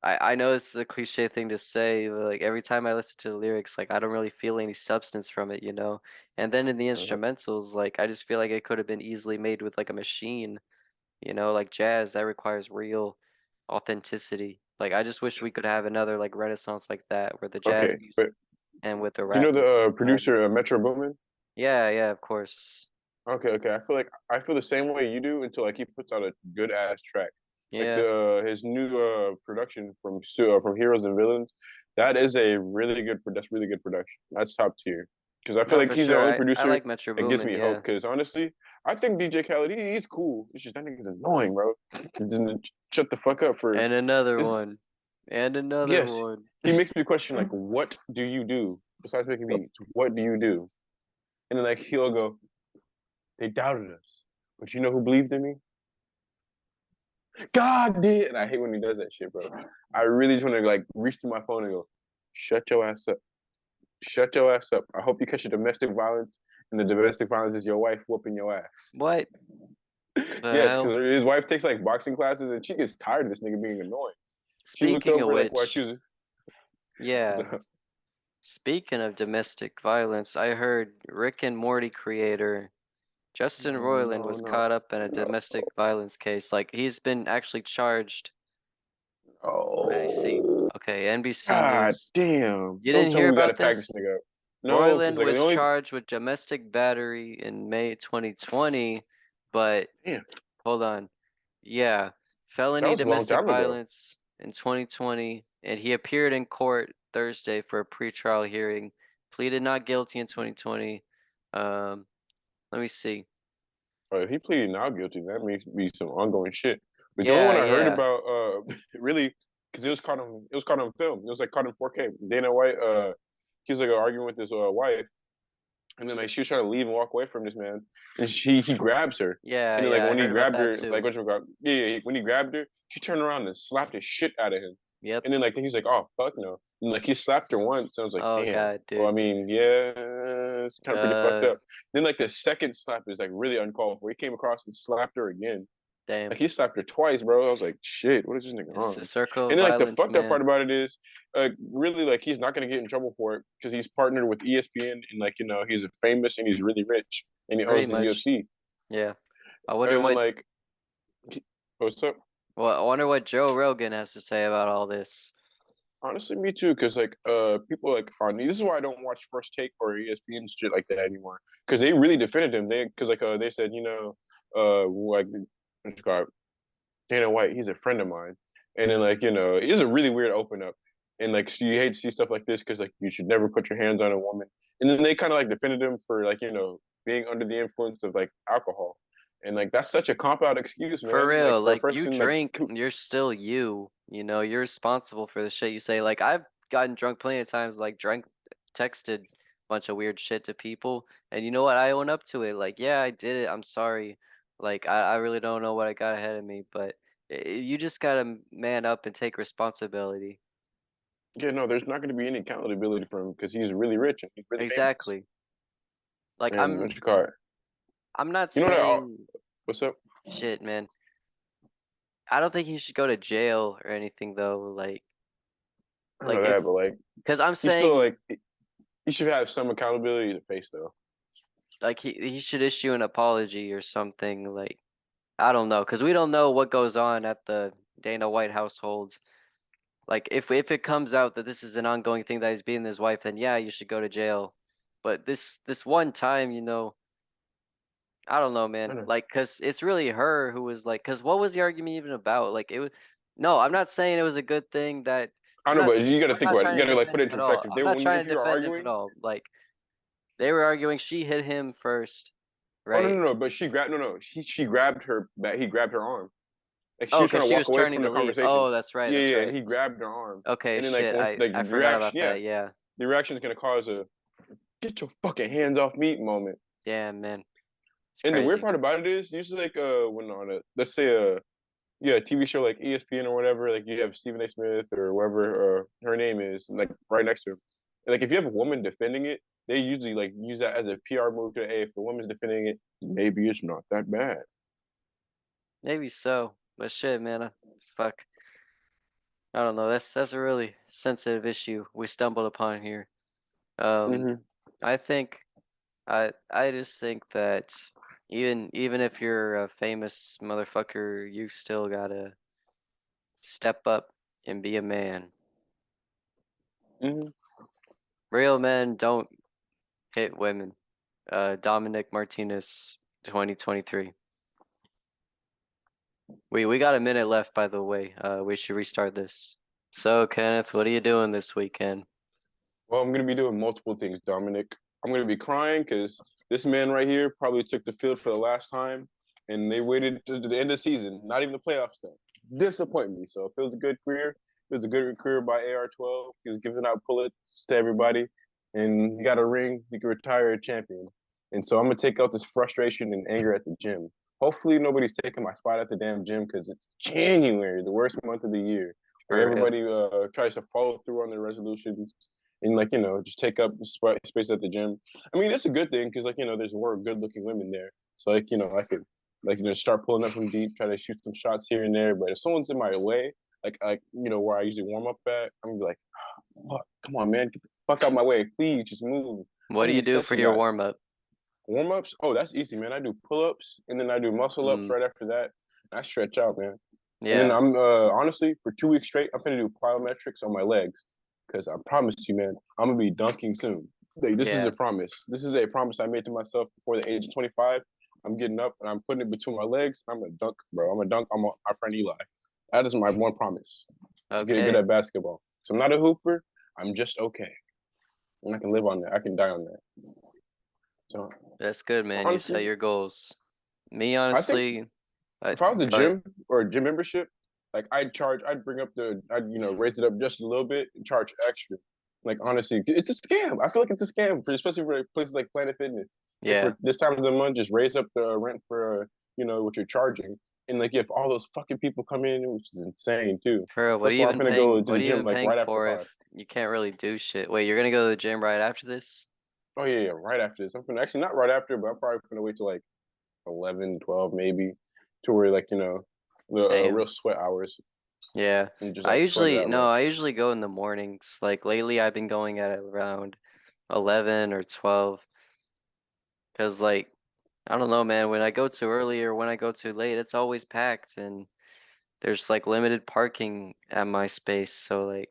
I know it's a cliche thing to say, but like every time I listen to the lyrics, like I don't really feel any substance from it. And then in the uh, instrumentals, like I just feel like it could have been easily made with like a machine, like jazz that requires real authenticity. Like I just wish we could have another like renaissance like that where the jazz okay. But music and with the you know rap music the collab. producer Metro Boomin? Yeah, yeah, of course. Okay, okay. I feel the same way you do until like he puts out a good ass track. Like Yeah. the his new production from Heroes and Villains, that is a really good. That's really good production. That's top tier. Because I feel No, like for he's the sure. only I producer like Metro that gives Boomin, me hope. yeah. Because honestly, I think DJ Khaled he's cool. It's just that nigga's annoying, bro. He doesn't shut the fuck up for And another this. one. And another Yes, one. he makes me question like, what do you do besides making beats? What do you do? And then like he'll go, they doubted us, but you know who believed in me? God did. And I hate when he does that shit, bro. I really just want to like reach to my phone and go, shut your ass up. Shut your ass up. I hope you catch your domestic violence, and the domestic violence is your wife whooping your ass. What the Yes, hell? because his wife takes like boxing classes, and she gets tired of this nigga being annoying. She looked Speaking of over like while she which, was. yeah, So, speaking of domestic violence, I heard Rick and Morty creator Justin no, Roiland no, was no, caught up in a no. domestic violence case. Like he's been actually charged. Let me see. Oh, Okay, NBC God News. damn! You Don't didn't tell hear me we gotta about pack this this? nigga up. No, because Roiland like the was only charged with domestic battery in May 2020, but damn hold on. Yeah, that felony was a long domestic time ago. violence in 2020, and he appeared in court Thursday for a pretrial hearing. Pleaded not guilty in 2020. Um, let me see. If he pleaded not guilty, that may be some ongoing shit. But the only Yeah, one I heard yeah, about, really, because it was caught on film. It was like caught in 4K. Dana White, he was like arguing with his wife, and then like she was trying to leave and walk away from this man, and he grabs her, yeah, and then like yeah. I when he heard about grabbed that her, like too. when he grabbed her, she turned around and slapped the shit out of him, Yep. and then like he's like, oh fuck no, and like he slapped her once, and I was like, Oh damn. God, Well, I dude. mean, yeah, it's kind of pretty fucked Uh, up. Then like the second slap is like really uncalled for. He came across and slapped her again. damn. Like he slapped her twice, bro. I was like, shit, what is this nigga It's a on? circle of And then like the violence, fucked up part man. about it is, really like he's not gonna get in trouble for it because he's partnered with ESPN and like he's famous and he's really rich and he Pretty owns the much. UFC. Yeah. I wonder And then what like, what's up? I wonder what Joe Rogan has to say about all this. Honestly, me too. Cause like people like on this is why I don't watch First Take or ESPN shit like that anymore. Cause they really defended him. Cause like they said like what's it called? Dana White, he's a friend of mine. And then like, it is a really weird open up. And like so you hate to see stuff like this because like you should never put your hands on a woman. And then they kind of like defended him for like, being under the influence of like alcohol. And like that's such a cop out excuse, For man. Like real, for a like you person like drink, who you're still you. You know, you're responsible for the shit you say. Like I've gotten drunk plenty of times, like drunk, texted a bunch of weird shit to people, and you know what? I own up to it. Like, yeah, I did it. I'm sorry. Like I really don't know what I got ahead of me, but you just gotta man up and take responsibility. yeah, no, there's not gonna be any accountability for him because he's really rich and he's really famous. Exactly. Like And what you call it? I'm not You know what saying what's up? shit, man. I don't think he should go to jail or anything though. I don't Like know if, that, but like because I'm he's still saying like he should have some accountability to face though. like he should issue an apology or something. Like I don't know, because we don't know what goes on at the Dana White households. Like if it comes out that this is an ongoing thing that he's beating his wife, then yeah, you should go to jail. But this one time, I don't know, I man. know. Like, cause it's really her who was like, cause what was the argument even about? Like it was. No, I'm not saying it was a good thing that. I I'm know, not. but you got to I'm think not about it. You trying got to to like put defend it him into at all. perspective. I'm not trying If to you're defend him at arguing, all. Like they were arguing, she hit him first, oh no right? no no, but she grabbed no, she grabbed her that he grabbed her arm. Like she Oh, was trying cause to she walk was away turning from to the leave. conversation. Oh, that's right. Yeah, That's yeah, and right. he grabbed her arm. Okay, And then like shit. once like I the forgot reaction, about yeah, that. Yeah. the reaction is gonna cause a get your fucking hands off me moment. Damn, man. It's And the weird crazy. part about it is usually like when on a let's say a TV show like ESPN or whatever, like you have Stephen A. Smith or whoever her name is, like right next to him. And, like if you have a woman defending it, they usually like use that as a PR move to hey, if the woman's defending it, maybe it's not that bad. Maybe so. But shit, man. Fuck. I don't know. That's a really sensitive issue we stumbled upon here. Um, Hmm. I think I just think that even if you're a famous motherfucker, you still gotta step up and be a man. Hmm. Real men don't hit women. Dominic Martinez, 2023. We got a minute left, by the way. We should restart this. So, Kenneth, what are you doing this weekend? Well, I'm gonna be doing multiple things, Dominic. I'm gonna be crying because this man right here probably took the field for the last time, and they waited to the end of the season, not even the playoffs though. Disappoint me. So if it was a good career, it was a good career by AR-12. He was giving out pullets to everybody, and he got a ring. He could retire a champion. And so I'm gonna take out this frustration and anger at the gym. Hopefully nobody's taking my spot at the damn gym because it's January, the worst month of the year, where For real. everybody tries to follow through on their resolutions and like just take up space at the gym. I mean, it's a good thing because like there's more good-looking women there, so like I could like start pulling up from deep, try to shoot some shots here and there. But if someone's in my way, like where I usually warm up at, I'm gonna be like, fuck, come on, man, get the fuck out my way, please, just move. What I'm do you these do for sexy your guys. warm up? Warm ups, oh, that's easy, man. I do pull ups and then I do muscle ups Mm, right after that. I stretch out, man. And then yeah, I'm honestly for 2 weeks straight, I'm gonna do plyometrics on my legs because I promise you, man, I'm gonna be dunking soon. Like, this is a yeah. promise. This is a promise I made to myself before the age of 25. I'm getting up and I'm putting it between my legs. I'm gonna dunk, bro. I'm gonna dunk on my friend Eli. That is my one promise to get good Okay, at basketball. So I'm not a hooper. I'm just okay, and I can live on that. I can die on that. So that's good, man. You honestly, set your goals. Me, I think honestly, I if I was a go ahead. gym or a gym membership, like I'd bring up I'd raise it up just a little bit and charge extra. Like honestly, it's a scam. I feel like it's a scam for especially for places like Planet Fitness. Like Yeah, for this time of the month, just raise up the rent for what you're charging, and like if all those fucking people come in, which is insane too. for real. What are That's you why I'm even gonna go paying? to What the are you gym even like paying right after for if five. you can't really do shit? Wait, you're gonna go to the gym right after this? Oh yeah, yeah, right after this. I'm gonna actually not right after, but I'm probably gonna wait till like 11, 12 maybe, to where like the real Damn. sweat hours Yeah. and just I like sweat it usually out, no, bro. I usually go in the mornings. Like lately I've been going at around 11 or 12 because like I don't know, man, when I go too early or when I go too late, it's always packed and there's like limited parking at my space. So like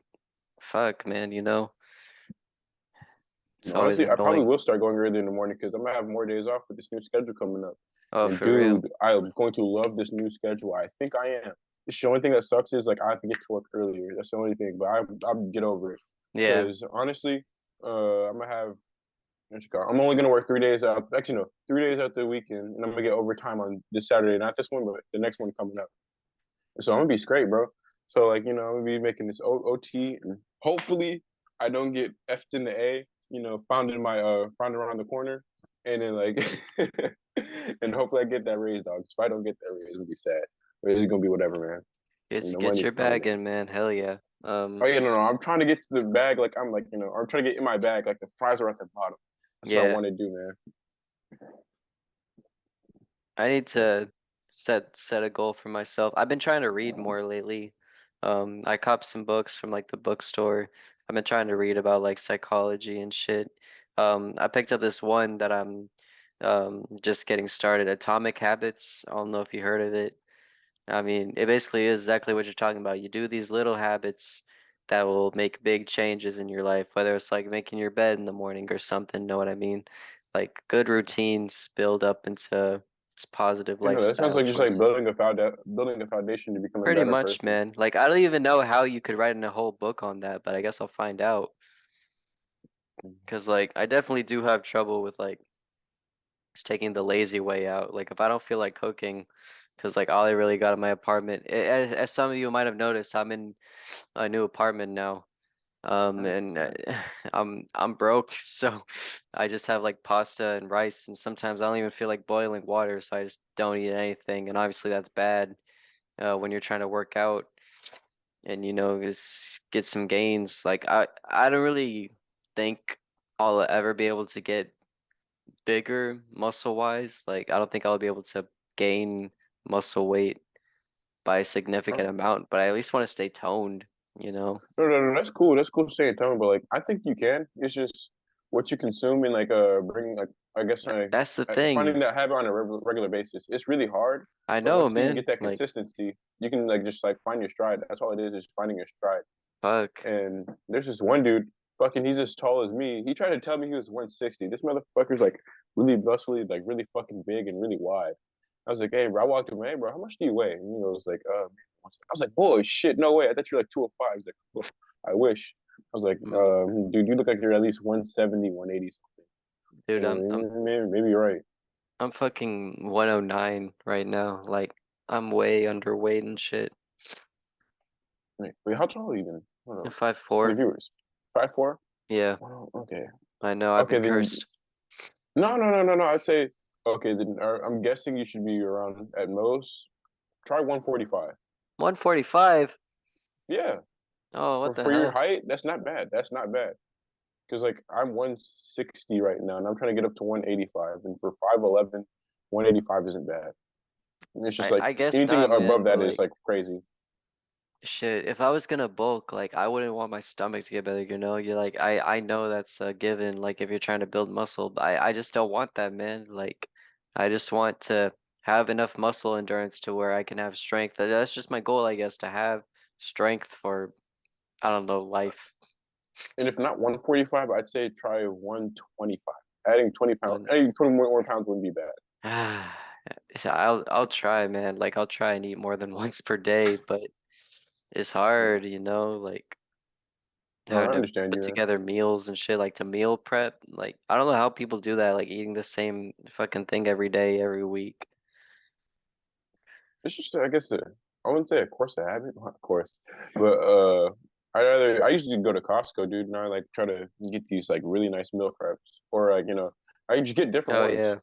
fuck, man, you know, it's And always honestly, I probably annoying. will start going early in the morning because I'm gonna have more days off with this new schedule coming up. Oh, And for real. dude, I'm going to love this new schedule. I think I am. It's the only thing that sucks is like I have to get to work earlier. That's the only thing, but I'll get over it. Yeah, Because honestly, I'm gonna have I'm only gonna work 3 days out. Actually, no, 3 days out the weekend, and I'm gonna get overtime on this Saturday. Not this one, but the next one coming up. So I'm gonna be straight, bro. So like, I'm gonna be making this OT, and hopefully I don't get effed in the A. Found in my found around the corner, and then like, and hopefully I get that raise, dog. If I don't get that raise, it'll be sad. But it's gonna be whatever, man. get Money's your bag coming. in, man. Hell yeah. Oh yeah, no, no. I'm trying to get to the bag. Like I'm like, I'm trying to get in my bag. Like the fries are at the bottom. That's what I Yeah. want to do, man. I need to set a goal for myself. I've been trying to read more lately. I copped some books from like the bookstore. I've been trying to read about like psychology and shit. I picked up this one that I'm just getting started, Atomic Habits. I don't know if you heard of it. I mean, it basically is exactly what you're talking about. You do these little habits that will make big changes in your life, whether it's like making your bed in the morning or something, know what I mean? Like good routines build up into this positive That sounds lifestyle like just like choices. building a foundation to become a Pretty better much, person. man. Like I don't even know how you could write in a whole book on that, but I guess I'll find out. 'Cause like I definitely do have trouble with like just taking the lazy way out. Like if I don't feel like cooking, because like all I really got in my apartment, as some of you might have noticed, I'm in a new apartment now. And I'm broke, so I just have like pasta and rice, and sometimes I don't even feel like boiling water, so I just don't eat anything. And obviously that's bad when you're trying to work out and just get some gains. Like I don't really think I'll ever be able to get bigger muscle wise. Like I don't think I'll be able to gain muscle weight by a significant Oh, amount, but I at least want to stay toned, you know? no, no, no, that's cool. That's cool staying tone, but like I think you can. It's just what you consume and like bringing like I guess That's the thing. finding that habit on a regular basis. It's really hard, I but know, once you man. get that Like, consistency, you can like just like find your stride. That's all it is finding your stride. fuck. And there's this one dude, fucking, he's as tall as me. He tried to tell me he was 160. This motherfucker's like really muscly, like really fucking big and really wide. I was like, hey, bro, I walked him, hey, bro, how much do you weigh? And he goes like, I was like, boy, shit, no way. I thought you were like 205. He's like, oh, I wish. I was like, Mm, dude, you look like you're at least 170, 180 dude, something. And maybe you're right. I'm fucking 109 right now. Like, I'm way underweight and shit. Wait, how tall are you then? I don't I'm know. For the 5'4". viewers. 5'4"? Yeah, Well, okay. I know. I've Okay, been then cursed. no, no, no, no, no. I'd say okay. Then I'm guessing you should be around at most. Try 145. 145? Yeah, Oh, what for the your hell? height, that's not bad. That's not bad. Because like I'm 160 right now, and I'm trying to get up to 185. And for 5'11", 185 isn't bad. And it's just I like I guess anything not, man. above But that is like, like crazy. shit, if I was gonna bulk, like, I wouldn't want my stomach to get big. You're like, I know that's a given. Like, if you're trying to build muscle, but I just don't want that, man. Like, I just want to have enough muscle endurance to where I can have strength. That's just my goal, I guess, to have strength for, I don't know, life. And if not 145, I'd say try 125. Adding 20 pounds, One. adding 20 more pounds wouldn't be bad. So I'll try, man. Like I'll try and eat more than once per day, but it's hard, like No, having I to understand put you, man. together meals and shit, like to meal prep. Like I don't know how people do that, like eating the same fucking thing every day, every week. It's just, I guess, I wouldn't say a course of habit, not a course, but I usually go to Costco, dude, and I like try to get these like really nice meal preps, or like I just get different Oh ones. yeah.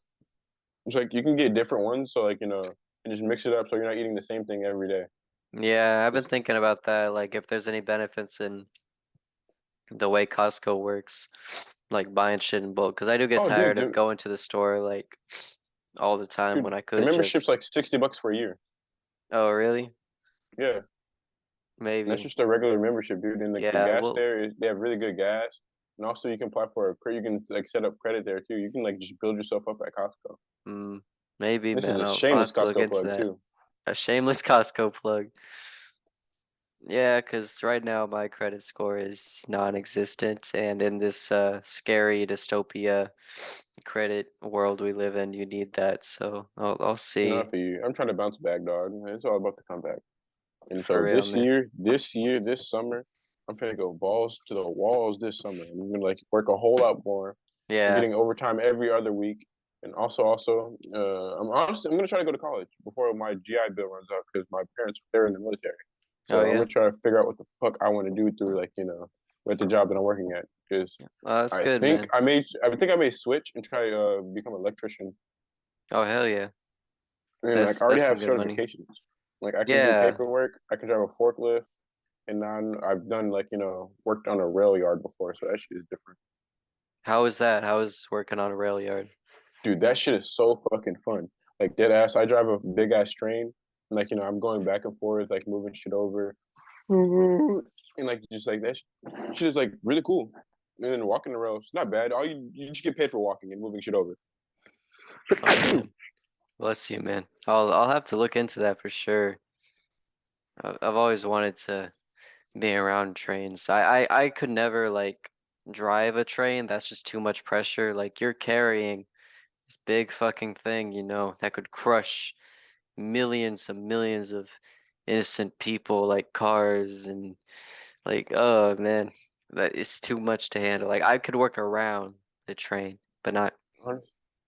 It's like you can get different ones, so like and just mix it up so you're not eating the same thing every day. Yeah, I've been It's, thinking about that, like if there's any benefits in the way Costco works, like buying shit in bulk, because I do get oh, dude, tired of going to the store like all the time when I the could membership's just, like $60 for a year. oh really? Yeah, and that's Maybe. just a regular membership, dude. And like the Yeah, gas well, there is, they have really good gas, and also you can apply for a credit. You can like set up credit there too. You can like just build yourself up at Costco. mm, maybe, This is man. a I'll shameless have to look Costco into plug that. too. A shameless Costco plug. Yeah, because right now my credit score is non-existent, and in this scary dystopia credit world we live in, you need that. So I'll Not see. for you. I'm trying to bounce back, dog. It's all about to come back. And For so real, man. this summer, I'm gonna go balls to the walls this summer. I'm gonna like work a whole lot more. I'm Yeah. getting overtime every other week. And I'm gonna try to go to college before my GI Bill runs out because my parents they're in the military. Oh So I'm yeah. gonna try to figure out what the fuck I want to do through like with the job that I'm working at. Because Oh, that's good, man. I may switch and try become an electrician. Oh hell yeah. And like That's I already that's some have good money. certifications. Like I can do Yeah. paperwork, I can drive a forklift, and then I've done like worked on a rail yard before, so that shit is different. How is that? How is working on a rail yard? Dude, that shit is so fucking fun. Like dead ass, I drive a big ass train, and like I'm going back and forth, like moving shit over, and like just like that shit is like really cool. And then walking the rails, not bad. All you just get paid for walking and moving shit over. Oh man. Bless you, man. I'll have to look into that for sure. I've always wanted to be around trains. I could never like drive a train. That's just too much pressure. Like you're carrying this big fucking thing, that could crush millions and millions of innocent people, like cars and like, oh man, that is too much to handle. Like I could work around the train, but not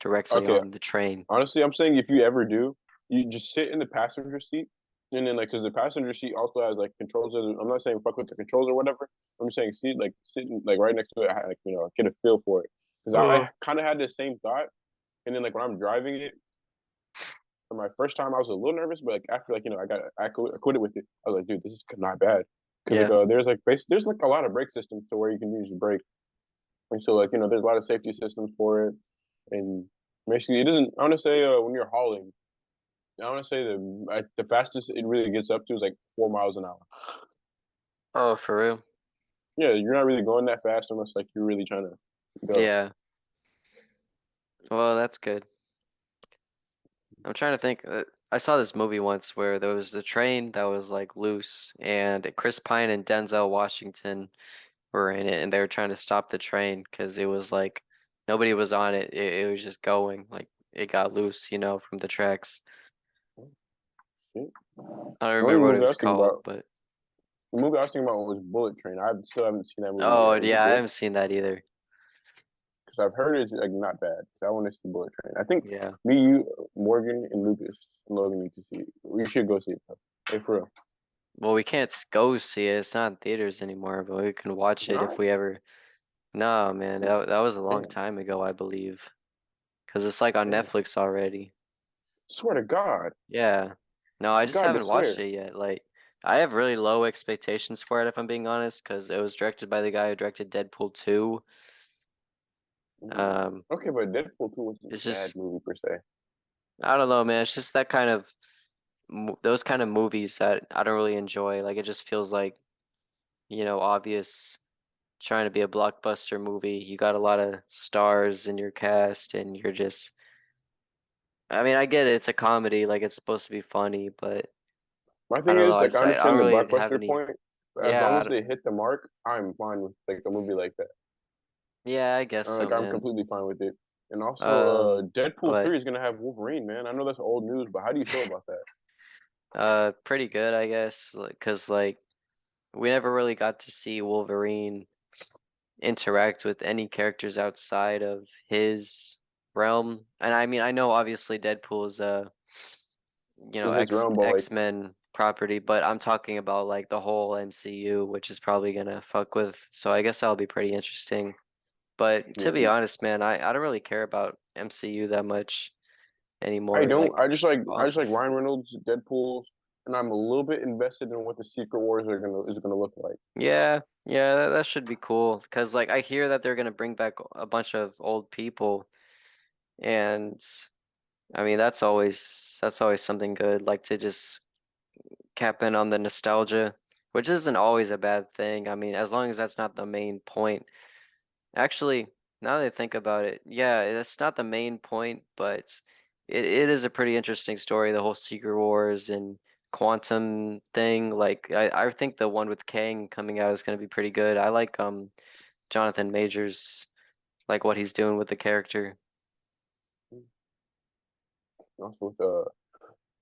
directly Okay, on the train. honestly, I'm saying if you ever do, you just sit in the passenger seat, and then like, cause the passenger seat also has like controls. I'm not saying fuck with the controls or whatever. I'm just saying sit like sitting like right next to it, like get a feel for it. Cause I Oh. kind of had the same thought, and then like when I'm driving it for my first time, I was a little nervous, but like after like I acquitted with it. I was like, dude, this is not bad. Cause like Yeah. there's like a lot of brake systems to where you can use your brake, and so like there's a lot of safety systems for it, and basically it doesn't. I want to say when you're hauling. I want to say the fastest it really gets up to is like 4 miles an hour. Oh, for real? Yeah, you're not really going that fast unless like you're really trying to go. Yeah. Well, that's good. I'm trying to think. I saw this movie once where there was a train that was like loose, and Chris Pine and Denzel Washington were in it, and they were trying to stop the train because it was like nobody was on it. It was just going like it got loose, from the tracks. Yeah. I don't The only remember what it movie I was was thinking called, about, but the movie I was thinking about was Bullet Train. I still haven't seen that movie oh yet. Is it yeah, I good? haven't seen that either. Because I've heard it's like not bad. So I want to see Bullet Train. I think Yeah. me, you, Morgan, and Lucas and Logan need to see it. We should go see it. Though. Hey, for real. Well, we can't go see it. It's not in theaters anymore, but we can watch It's it if not? we ever. No, man, that was a long Damn, time ago, I believe. Because it's like on damn. Netflix already. Swear to God. Yeah. No, I just God to haven't watched swear. it yet. Like, I have really low expectations for it, if I'm being honest, because it was directed by the guy who directed Deadpool 2. Mm. Um, Okay, but Deadpool 2 wasn't it's a bad just, movie per se. I don't know, man. It's just that kind of, those kind of movies that I don't really enjoy. Like, it just feels like, obvious trying to be a blockbuster movie. You got a lot of stars in your cast, and you're just, I mean, I get it. It's a comedy, like, it's supposed to be funny, but My I thing don't know. is, like, I I don't understand the really have blockbuster any, point. As yeah, long as they hit the mark, I'm fine with like a movie like that. yeah, I guess so, Like, I'm man. completely fine with it. And also, Deadpool But 3 is gonna have Wolverine, man. I know that's old news, but how do you feel about that? pretty good, I guess, cause like we never really got to see Wolverine interact with any characters outside of his realm. And I mean, I know obviously Deadpool is In his realm, but like, X-Men property, but I'm talking about like the whole MCU, which is probably gonna fuck with. So I guess that'll be pretty interesting. But to yeah, be honest, man, I don't really care about MCU that much I anymore. don't. Like, I uh, just like Ryan Reynolds, Deadpool, and I'm a little bit invested in what the Secret Wars is gonna look like. yeah, yeah, that should be cool. Because like I hear that they're gonna bring back a bunch of old people, and I mean that's always something good. Like to just cap in on the nostalgia, which isn't always a bad thing. I mean, as long as that's not the main point. Actually, now that I think about it, yeah, that's not the main point, but it is a pretty interesting story, the whole Secret Wars and quantum thing. Like I think the one with Kang coming out is gonna be pretty good. I like Jonathan Majors, like what he's doing with the character. Also with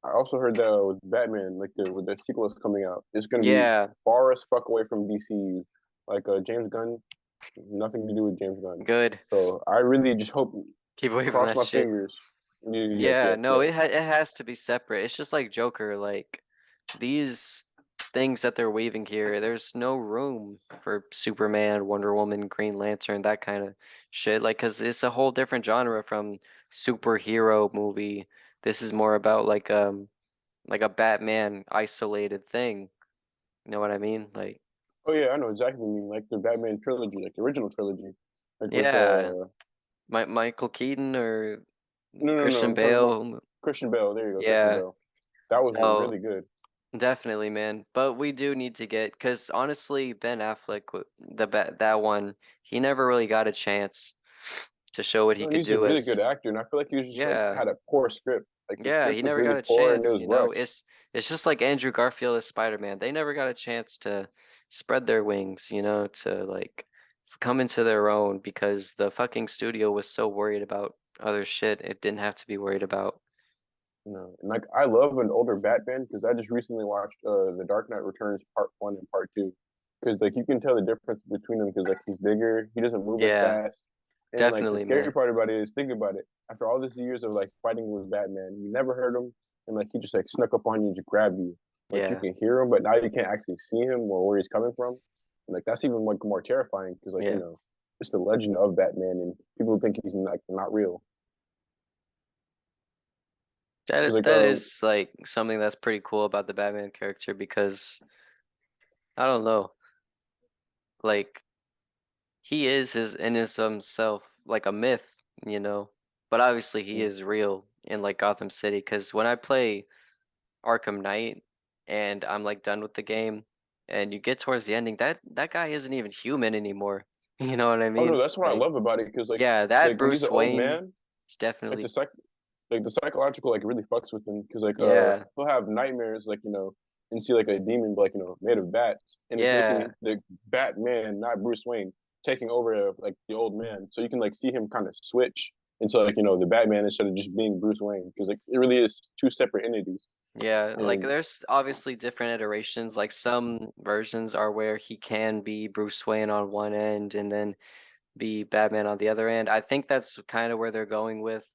I also heard that with Batman, like the with the sequel is coming out, it's gonna be Yeah, far as fuck away from DC. Like James Gunn, nothing to do with James Gunn. good. So I really just hope, Keep away from cross that my shit. fingers. Yes, Yeah, yes, no, yes. it has to be separate. It's just like Joker, like these things that they're weaving here, there's no room for Superman, Wonder Woman, Green Lantern, that kind of shit. Like, 'cause it's a whole different genre from superhero movie. This is more about like a Batman isolated thing. You know what I mean? Like, Oh yeah, I know exactly what you mean. Like the Batman trilogy, like the original trilogy, like with yeah, Michael Keaton or no, no, no. Christian I'm talking about Bale. Christian Bale. There you go, Christian Yeah, Bale. That was no. really good. Definitely, man. But we do need to get, because honestly, Ben Affleck, that one, he never really got a chance to show what he No, and could he's a do really as, good actor, and I feel like he was just like yeah, had a poor script. Like the yeah, he script was never got really a poor and it chance, was you know. rushed. It's just like Andrew Garfield as Spider-Man. They never got a chance to spread their wings, you know, to like come into their own because the fucking studio was so worried about other shit it didn't have to be worried about. You know, and like I love an older Batman because I just recently watched The Dark Knight Returns Part One and Part Two, because like you can tell the difference between them because like he's bigger, he doesn't move as Yeah, fast, and like the definitely, scary man. part about it is think about it. After all these years of like fighting with Batman, you never heard him, and like he just like snuck up on you and just grabbed you. Like you Yeah. can hear him, but now you can't actually see him or where he's coming from. And like that's even like more terrifying because like Yeah. it's the legend of Batman, and people think he's like not real. Because like That is like something that's pretty cool about the Batman character because I don't know, like he is his in his himself like a myth, you know. But obviously he is real in like Gotham City because when I play Arkham Knight and I'm like done with the game and you get towards the ending, that guy isn't even human anymore. You know what I oh no, mean? that's what I Like love about it because yeah, that when he's an Bruce old Wayne man, is like definitely the psychological like really fucks with him because like yeah. he'll have nightmares like and see like a demon like made of bats, and it's basically Yeah. the Batman, not Bruce Wayne, taking over like the old man, so you can like see him kind of switch into like the Batman instead of just being Bruce Wayne because like it really is two separate entities. Yeah, like And there's obviously different iterations. Like some versions are where he can be Bruce Wayne on one end and then be Batman on the other end. I think that's kind of where they're going with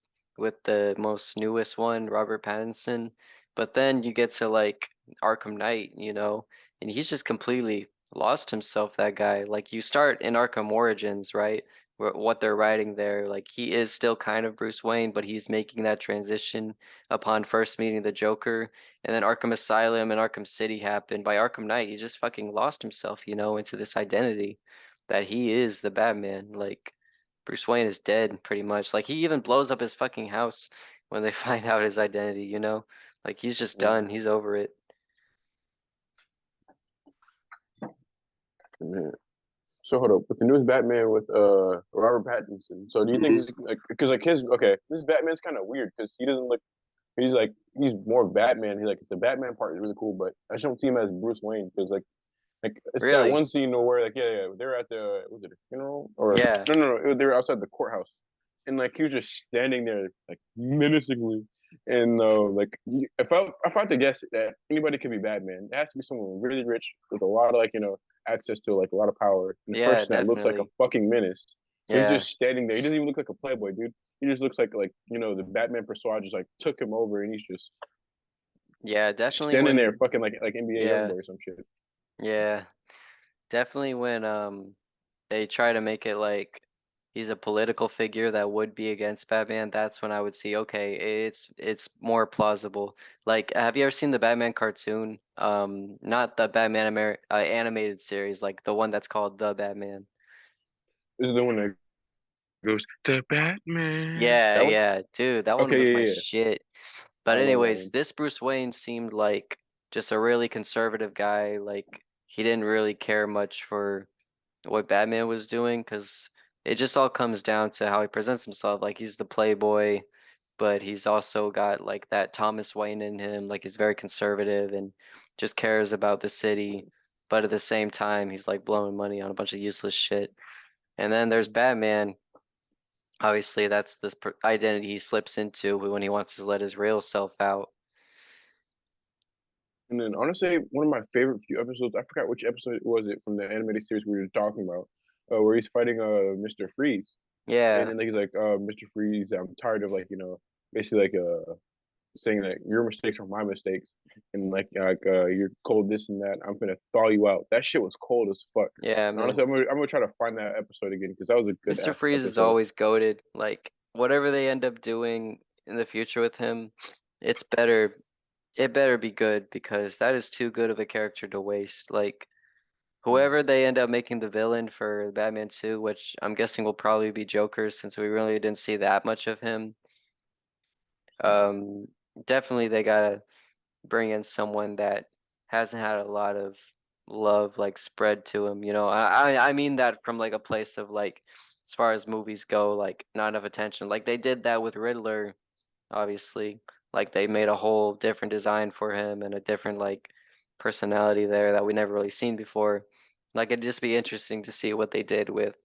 the most newest one, Robert Pattinson. But then you get to like Arkham Knight, you know, and he's just completely lost himself, that guy. Like you start in Arkham Origins, right? What they're writing there, like he is still kind of Bruce Wayne, but he's making that transition upon first meeting the Joker. And then Arkham Asylum and Arkham City happened. By Arkham Knight, he just fucking lost himself, you know, into this identity that he is the Batman. Like Bruce Wayne is dead pretty much. Like he even blows up his fucking house when they find out his identity, you know? Like he's just done. He's over it. man. So hold up, with the newest Batman with Robert Pattinson. So do you think Mhm. this like because like his okay, this Batman's kind of weird because he doesn't look. He's more Batman. He's like the Batman part is really cool, but I just don't see him as Bruce Wayne because like it's that Really? one scene where like yeah they're at the was it a funeral or Yeah. no they were outside the courthouse, and like he was just standing there like menacingly, and like if I had to guess that anybody could be Batman, it has to be someone really rich with a lot of like access to like a lot of power, and a Yeah, person that looks like a definitely. fucking menace. So he's Yeah. just standing there. He doesn't even look like a playboy, dude. He just looks like the Batman persona just like took him over, and he's just Yeah, definitely standing there when fucking like NBA yeah. YoungBoy or some shit. Yeah. Definitely when they try to make it like he's a political figure that would be against Batman, that's when I would see, okay, it's more plausible. Like, have you ever seen the Batman cartoon? Not the Batman Amer animated series, like the one that's called The Batman. This is the one that goes the Batman. Yeah, That one? yeah, dude, that one Okay, was my yeah, yeah. shit. I But love that anyways, one. this Bruce Wayne seemed like just a really conservative guy. Like he didn't really care much for what Batman was doing because it just all comes down to how he presents himself. Like he's the playboy, but he's also got like that Thomas Wayne in him, like he's very conservative and just cares about the city, but at the same time he's like blowing money on a bunch of useless shit. And then there's Batman. Obviously, that's this identity he slips into when he wants to let his real self out. And then honestly, one of my favorite few episodes, I forgot which episode was it from the animated series we were talking about, where he's fighting Mr. Freeze. And Yeah, then like, he's like, Mr. Freeze, I'm tired of like, basically like saying that your mistakes are my mistakes, and you're cold this and that. I'm gonna thaw you out. That shit was cold as fuck. yeah, And man. honestly, I'm gonna try to find that episode again because that was a good Mr. Freeze is episode. always goated. Like whatever they end up doing in the future with him, it's better. It better be good because that is too good of a character to waste. Like Mm. whoever they end up making the villain for Batman 2, which I'm guessing will probably be Joker since we really didn't see that much of him. Um, Definitely they gotta bring in someone that hasn't had a lot of love like spread to him, you know. I mean that from like a place of like as far as movies go, like not enough attention. Like they did that with Riddler, obviously. Like they made a whole different design for him and a different like personality there that we never really seen before. Like it'd just be interesting to see what they did with,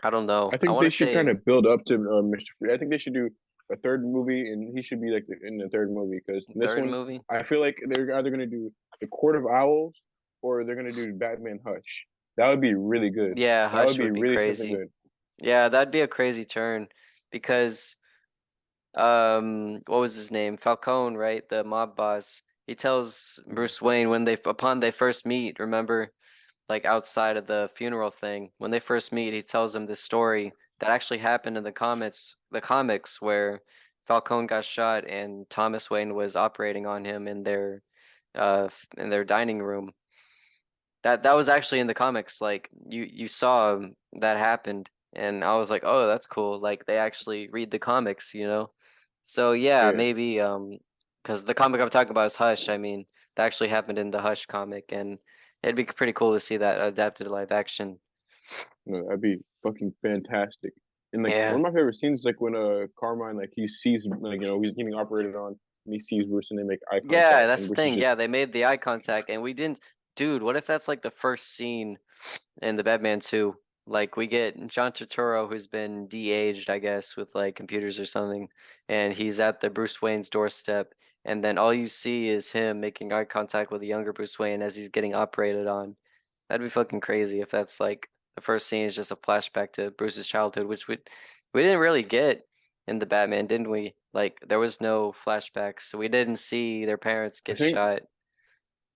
I don't I know. I think want they to should say kind of build up to Mr. Freeze. I think they should do a third movie, and he should be like in the third movie because this third one, movie. I feel like they're either gonna do the Court of Owls or they're gonna do Batman Hush. That would be really good. Yeah, That would Hush be would be really fucking crazy. good. Yeah, that'd be a crazy turn because what was his name? Falcone, right? The mob boss. He tells Mm. Bruce Wayne when upon they first meet, remember, like outside of the funeral thing, when they first meet, he tells him this story that actually happened in the comics where Falcone got shot and Thomas Wayne was operating on him in their dining room. That was actually in the comics. Like you saw that happened, and I was like, oh, that's cool. Like they actually read the comics, you know. So yeah, Yeah, maybe because the comic I'm talking about is Hush. I mean, that actually happened in the Hush comic, and it'd be pretty cool to see that adapted to live action. no, that'd be fucking fantastic. And like Yeah. one of my favorite scenes is like when Carmine like he sees like he's getting operated on and he sees Bruce and they make eye Yeah, contact that's and the Bruce is thing. just Yeah, they made the eye contact, and we didn't. Dude, what if that's like the first scene in the Batman 2? Like we get John Turturro, who's been de-aged, I guess, with like computers or something, and he's at the Bruce Wayne's doorstep, and then all you see is him making eye contact with the younger Bruce Wayne as he's getting operated on. That'd be fucking crazy if that's like the first scene is just a flashback to Bruce's childhood, which we didn't really get in the Batman, didn't we? Like there was no flashbacks, so we didn't see their parents I get think shot.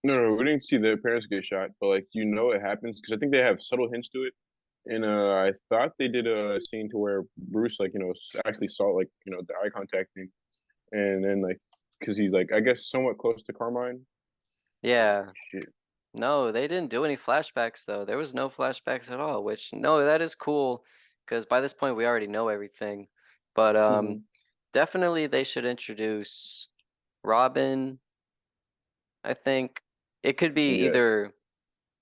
no, we didn't see their parents get shot, but like it happens because I think they have subtle hints to it. And I thought they did a scene to where Bruce like actually saw like the eye contact thing, and then like because he's like I guess somewhat close to Carmine. Yeah. Shit. No, they didn't do any flashbacks though. There was no flashbacks at all, which no, that is cool because by this point we already know everything. But Hmm. definitely they should introduce Robin. I think it could be Yeah, either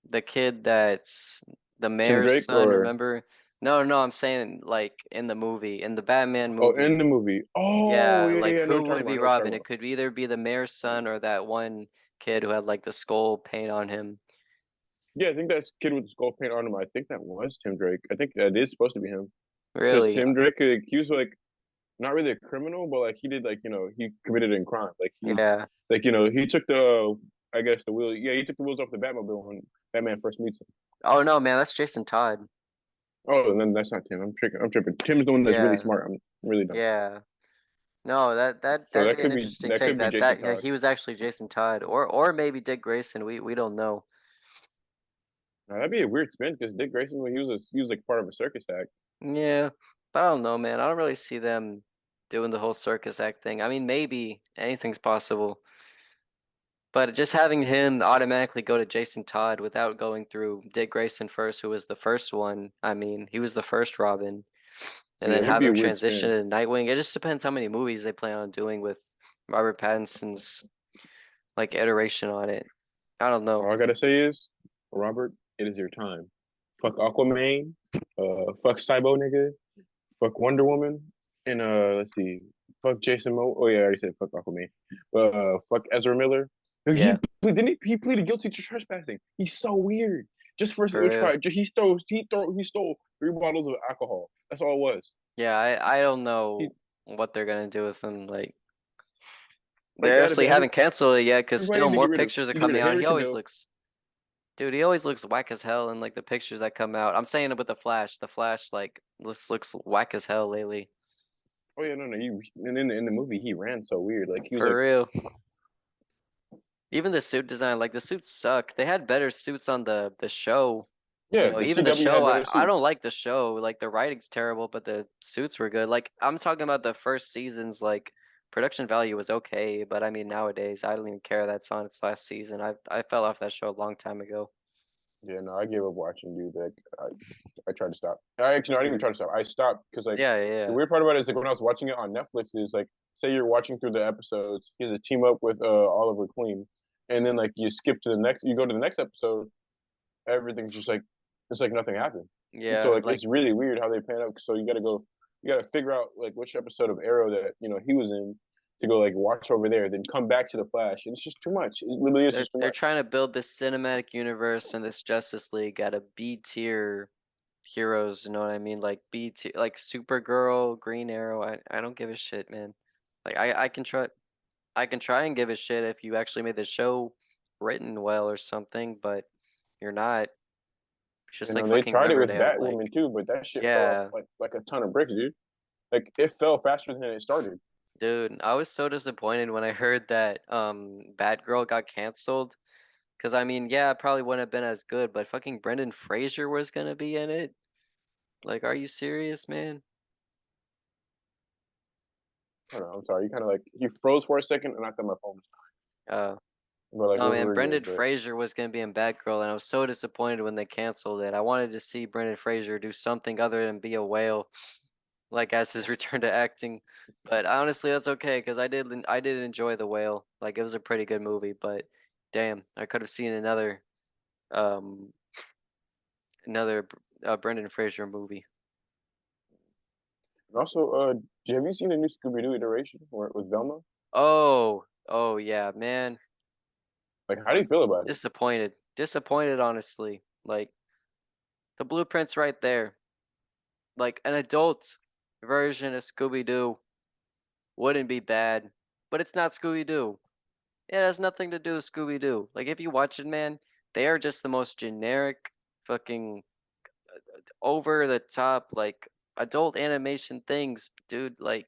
the kid that's the Tim mayor's Drake son, or remember? No, no, I'm saying like in the movie, in the Batman oh in movie. the movie. Oh Yeah, yeah, like yeah, I know what who you're talking would about. I be know what you're Robin? talking It about. could either be the mayor's son or that one kid who had like the skull paint on him. Yeah, I think that's kid with the skull paint on him. I think that was Tim Drake. I think that is supposed to be him because Really? Tim Drake he was like not really a criminal, but like he did like he committed a crime. Like Yeah. he took the I guess the wheel. Yeah, he took the wheels off the Batmobile when Batman first meets him. Oh no, man, that's Jason Todd. Oh, and then that's not Tim. I'm tripping. I'm tripping. Tim's the one that's really Yeah, smart. I'm really dumb. yeah. No, So that'd be an interesting that take. could be Jason Yeah, Todd. he was actually Jason Todd, or maybe Dick Grayson. We don't know. Now, that'd be a weird spin because Dick Grayson when he was like part of a circus act. Yeah, but I don't know, man. I don't really see them doing the whole circus act thing. I mean, maybe anything's possible, but just having him automatically go to Jason Todd without going through Dick Grayson first, who was the first one. I mean, he was the first Robin, and Yeah, then that'd have be a him weird transition spin. to Nightwing. It just depends how many movies they plan on doing with Robert Pattinson's like iteration on it. I don't know. All I gotta say is, Robert, it is your time. Fuck Aquaman, fuck Cybo nigga, fuck Wonder Woman. And let's see, fuck Jason Mo. Oh yeah, I already said fuck Aquaman. Fuck Ezra Miller. Yeah, He pleaded guilty to trespassing. He's so weird. Just for for a real. try, he stole 3 bottles of alcohol. That's all it was. Yeah, I don't He know what they're gonna do with him. Like like they that. actually haven't canceled it yet because Everybody still need to more pictures are get rid coming of out. Henry He always Cavill. looks, dude, he always looks whack as hell in like the pictures that come out. I'm saying it with the Flash. The Flash like looks whack as hell lately. Oh yeah, no, no. And in the movie, he ran so weird. Like he was For like, real. Even the suit design, like the suits suck. They had better suits on the show. You yeah, know, the even the CW show, had better I don't suits. like the show. Like the writing's terrible, but the suits were good. Like I'm talking about the first seasons, like production value was okay, but I mean nowadays I don't even care that's on its last season. I fell off that show a long time ago. Yeah, no, I gave up watching, dude. Like, I tried to stop. I actually, no, I didn't even try to stop. I stopped because, like, Yeah, the yeah. weird part about it is, like, when I was watching it on Netflix, is like, say you're watching through the episodes, he has a team up with Oliver Queen, and then like you skip to the next, you go to the next episode, everything's just like, it's like nothing happened. And so Yeah, like, like it's really weird how they pan out. So you got to figure out like which episode of Arrow that he was in to go like watch over there, then come back to the Flash. And it's just too much. It literally is just too they're much. trying to build this cinematic universe and this Justice League at a B tier heroes, you know what I mean? Like B tier, like Supergirl, Green Arrow. I don't give a shit, man. Like I can try and give a shit if you actually made the show written well or something, but you're not. It's just like They fucking tried it with Riverdale. Like, Batwoman too, but that shit fell off yeah, like a ton of bricks, dude. Like it fell faster than it started. dude, I was so disappointed when I heard that Batgirl got canceled. Cause I mean, yeah, it probably wouldn't have been as good, but fucking Brendan Fraser was gonna be in it. Like, are you serious, man? I don't know. I'm sorry. You kind of like you froze for a second, and I thought my phone was Uh, but like no, we man, were Brendan good. But Fraser was gonna be in Batgirl, and I was so disappointed when they canceled it. I wanted to see Brendan Fraser do something other than be a whale, like as his return to acting. But honestly, that's okay because I did enjoy The Whale. Like it was a pretty good movie, but damn, I could have seen um another Brendan Fraser movie. also, have you seen the new Scooby Doo iteration where it was Velma? Oh yeah, man. Like, how I do you was feel about it? disappointed. Disappointed, honestly. Like the blueprint's right there. Like an adult version of Scooby Doo wouldn't be bad, but it's not Scooby Doo. It has nothing to do with Scooby Doo. Like if you watch it, man, they are just the most generic, fucking over the top, like adult animation things, dude. Like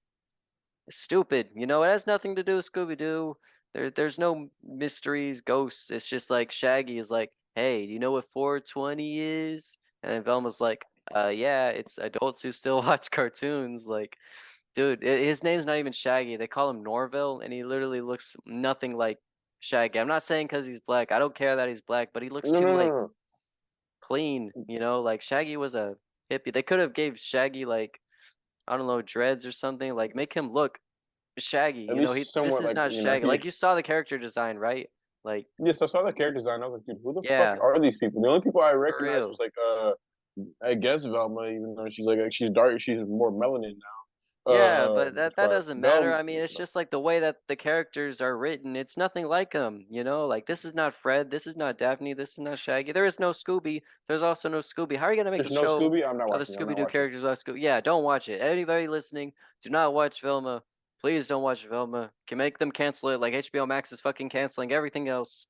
stupid. You know, it has nothing to do with Scooby Doo. There's no mysteries, ghosts. It's just like Shaggy is like, hey, do you know what 420 is? And then Velma's like, yeah, it's adults who still watch cartoons. Like, dude, his name's not even Shaggy. They call him Norville, and he literally looks nothing like Shaggy. I'm not saying because he's black. I don't care that he's black, but he looks No, too no, no, like no. clean. You know, like Shaggy was a hippie. They could have gave Shaggy like I don't know dreads or something. Like make him look Shaggy, At you know, he least this somewhat is like not Shaggy. he. Like you saw the character design, right? Like, Yes, I saw that character design. I was like, dude, who the fuck yeah, are these people? The only people I for recognized was real. like, I guess Velma, even though she's dark, she's more melanin now. Yeah, but that But doesn't matter. Velma, I mean, it's just like the way that the characters are written. It's nothing like them, you know? Like this is not Fred, this is not Daphne, this is not Shaggy. There is no Scooby. There's also no Scooby. How are you gonna make a there's no show Scooby. I'm not of the watching it. I'm not Scooby-Doo watching it. characters without Scooby? Yeah, don't watch it. Anybody listening, do not watch Velma. Please don't watch Velma. Can make them cancel it like HBO Max is fucking canceling everything else.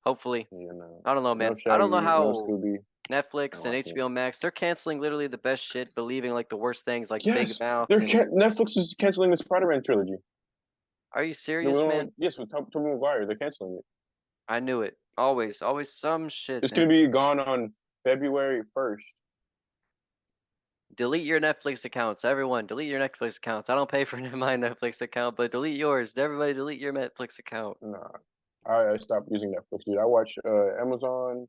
Hopefully. You know, I don't know, no man. I don't know Shaggy, no how Scooby. Not Netflix and watching it. HBO Max, they're canceling literally the best shit, believing like the worst things like Big Yes, Mouth and Netflix is canceling the Spider-Man trilogy. are you No, serious, man? yes, with Tobey Maguire, they're canceling it. I knew it. Always, always some shit, It's gonna man. be gone on February 1st. Delete your Netflix accounts, everyone. Delete your Netflix accounts. I don't pay for my Netflix account, but delete yours. Everybody, delete your Netflix account. Nah, I stopped using Netflix, dude. I watch Amazon,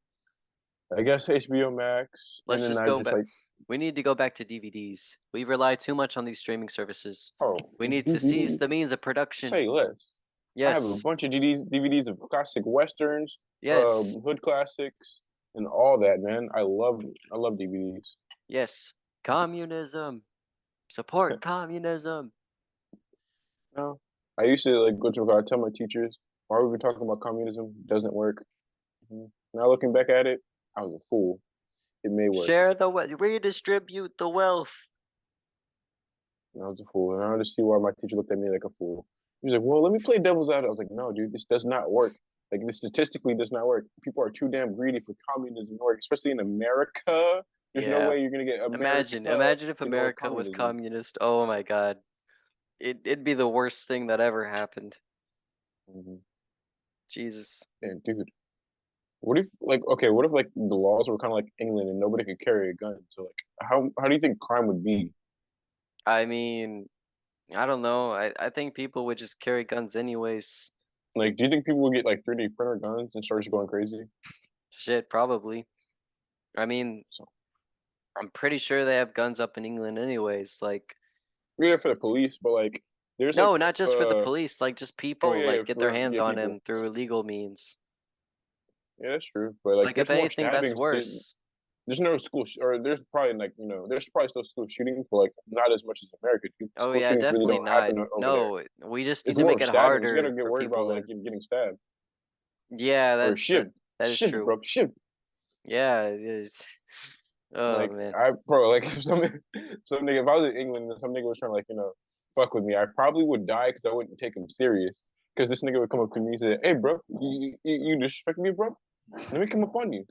I guess HBO Max, and Let's then just I go just back. like, We need to go back to DVDs. We rely too much on these streaming services. oh, We need to seize DVD, the means of production. say less. I have a Yes, bunch of DVDs of classic westerns, yes, hood classics, and all that, man. I love DVDs. yes. Communism. Support communism. No. I used to like go to I tell my teachers, why we been talking about communism doesn't work. Now looking back at it, I was a fool. It may work. Share the wealth. Redistribute the wealth. I was a fool. And I don't see why my teacher looked at me like a fool. He was like, well, let me play devil's advocate. I was like, no, dude, this does not work. Like, this statistically does not work. People are too damn greedy for communism to work, especially in America. There's no Yeah. way you're going to get America Imagine if to go with America was communism. communist. Oh my God. It'd be the worst thing that ever happened. Mm-hmm. Jesus. And, dude, what if, like, okay, what if, like, the laws were kind of like England and nobody could carry a gun? So, like, how do you think crime would be? I mean, I don't know. I think people would just carry guns anyways. Like, do you think people would get, like, 3D printer guns and start just going crazy? Shit, probably. I mean, So, I'm pretty sure they have guns up in England anyways. Like, yeah, for the police, but, like, there's, like, no, not just for the police, like just oh, people yeah, yeah, like get their for, hands yeah, on him people. through legal means. Yeah, that's true. But like, Like if there's more anything, that's stabbings. worse. There's no or there's probably like there's probably still school shootings, but like not as much as America. Oh School yeah, shootings really definitely don't not. happen over there. No, we just need It's to more make of it stabbings. You gotta harder get for worried people about like to. getting stabbed Yeah, or that's shiv, that is shiv, true. bro, shiv. Yeah, it is. Oh Like man. bro, like if some nigga, if I was in England and some nigga was trying to like fuck with me, I probably would die because I wouldn't take him serious. Because this nigga would come up to me and say, "Hey, bro, you disrespect me, bro? Let me come up on you."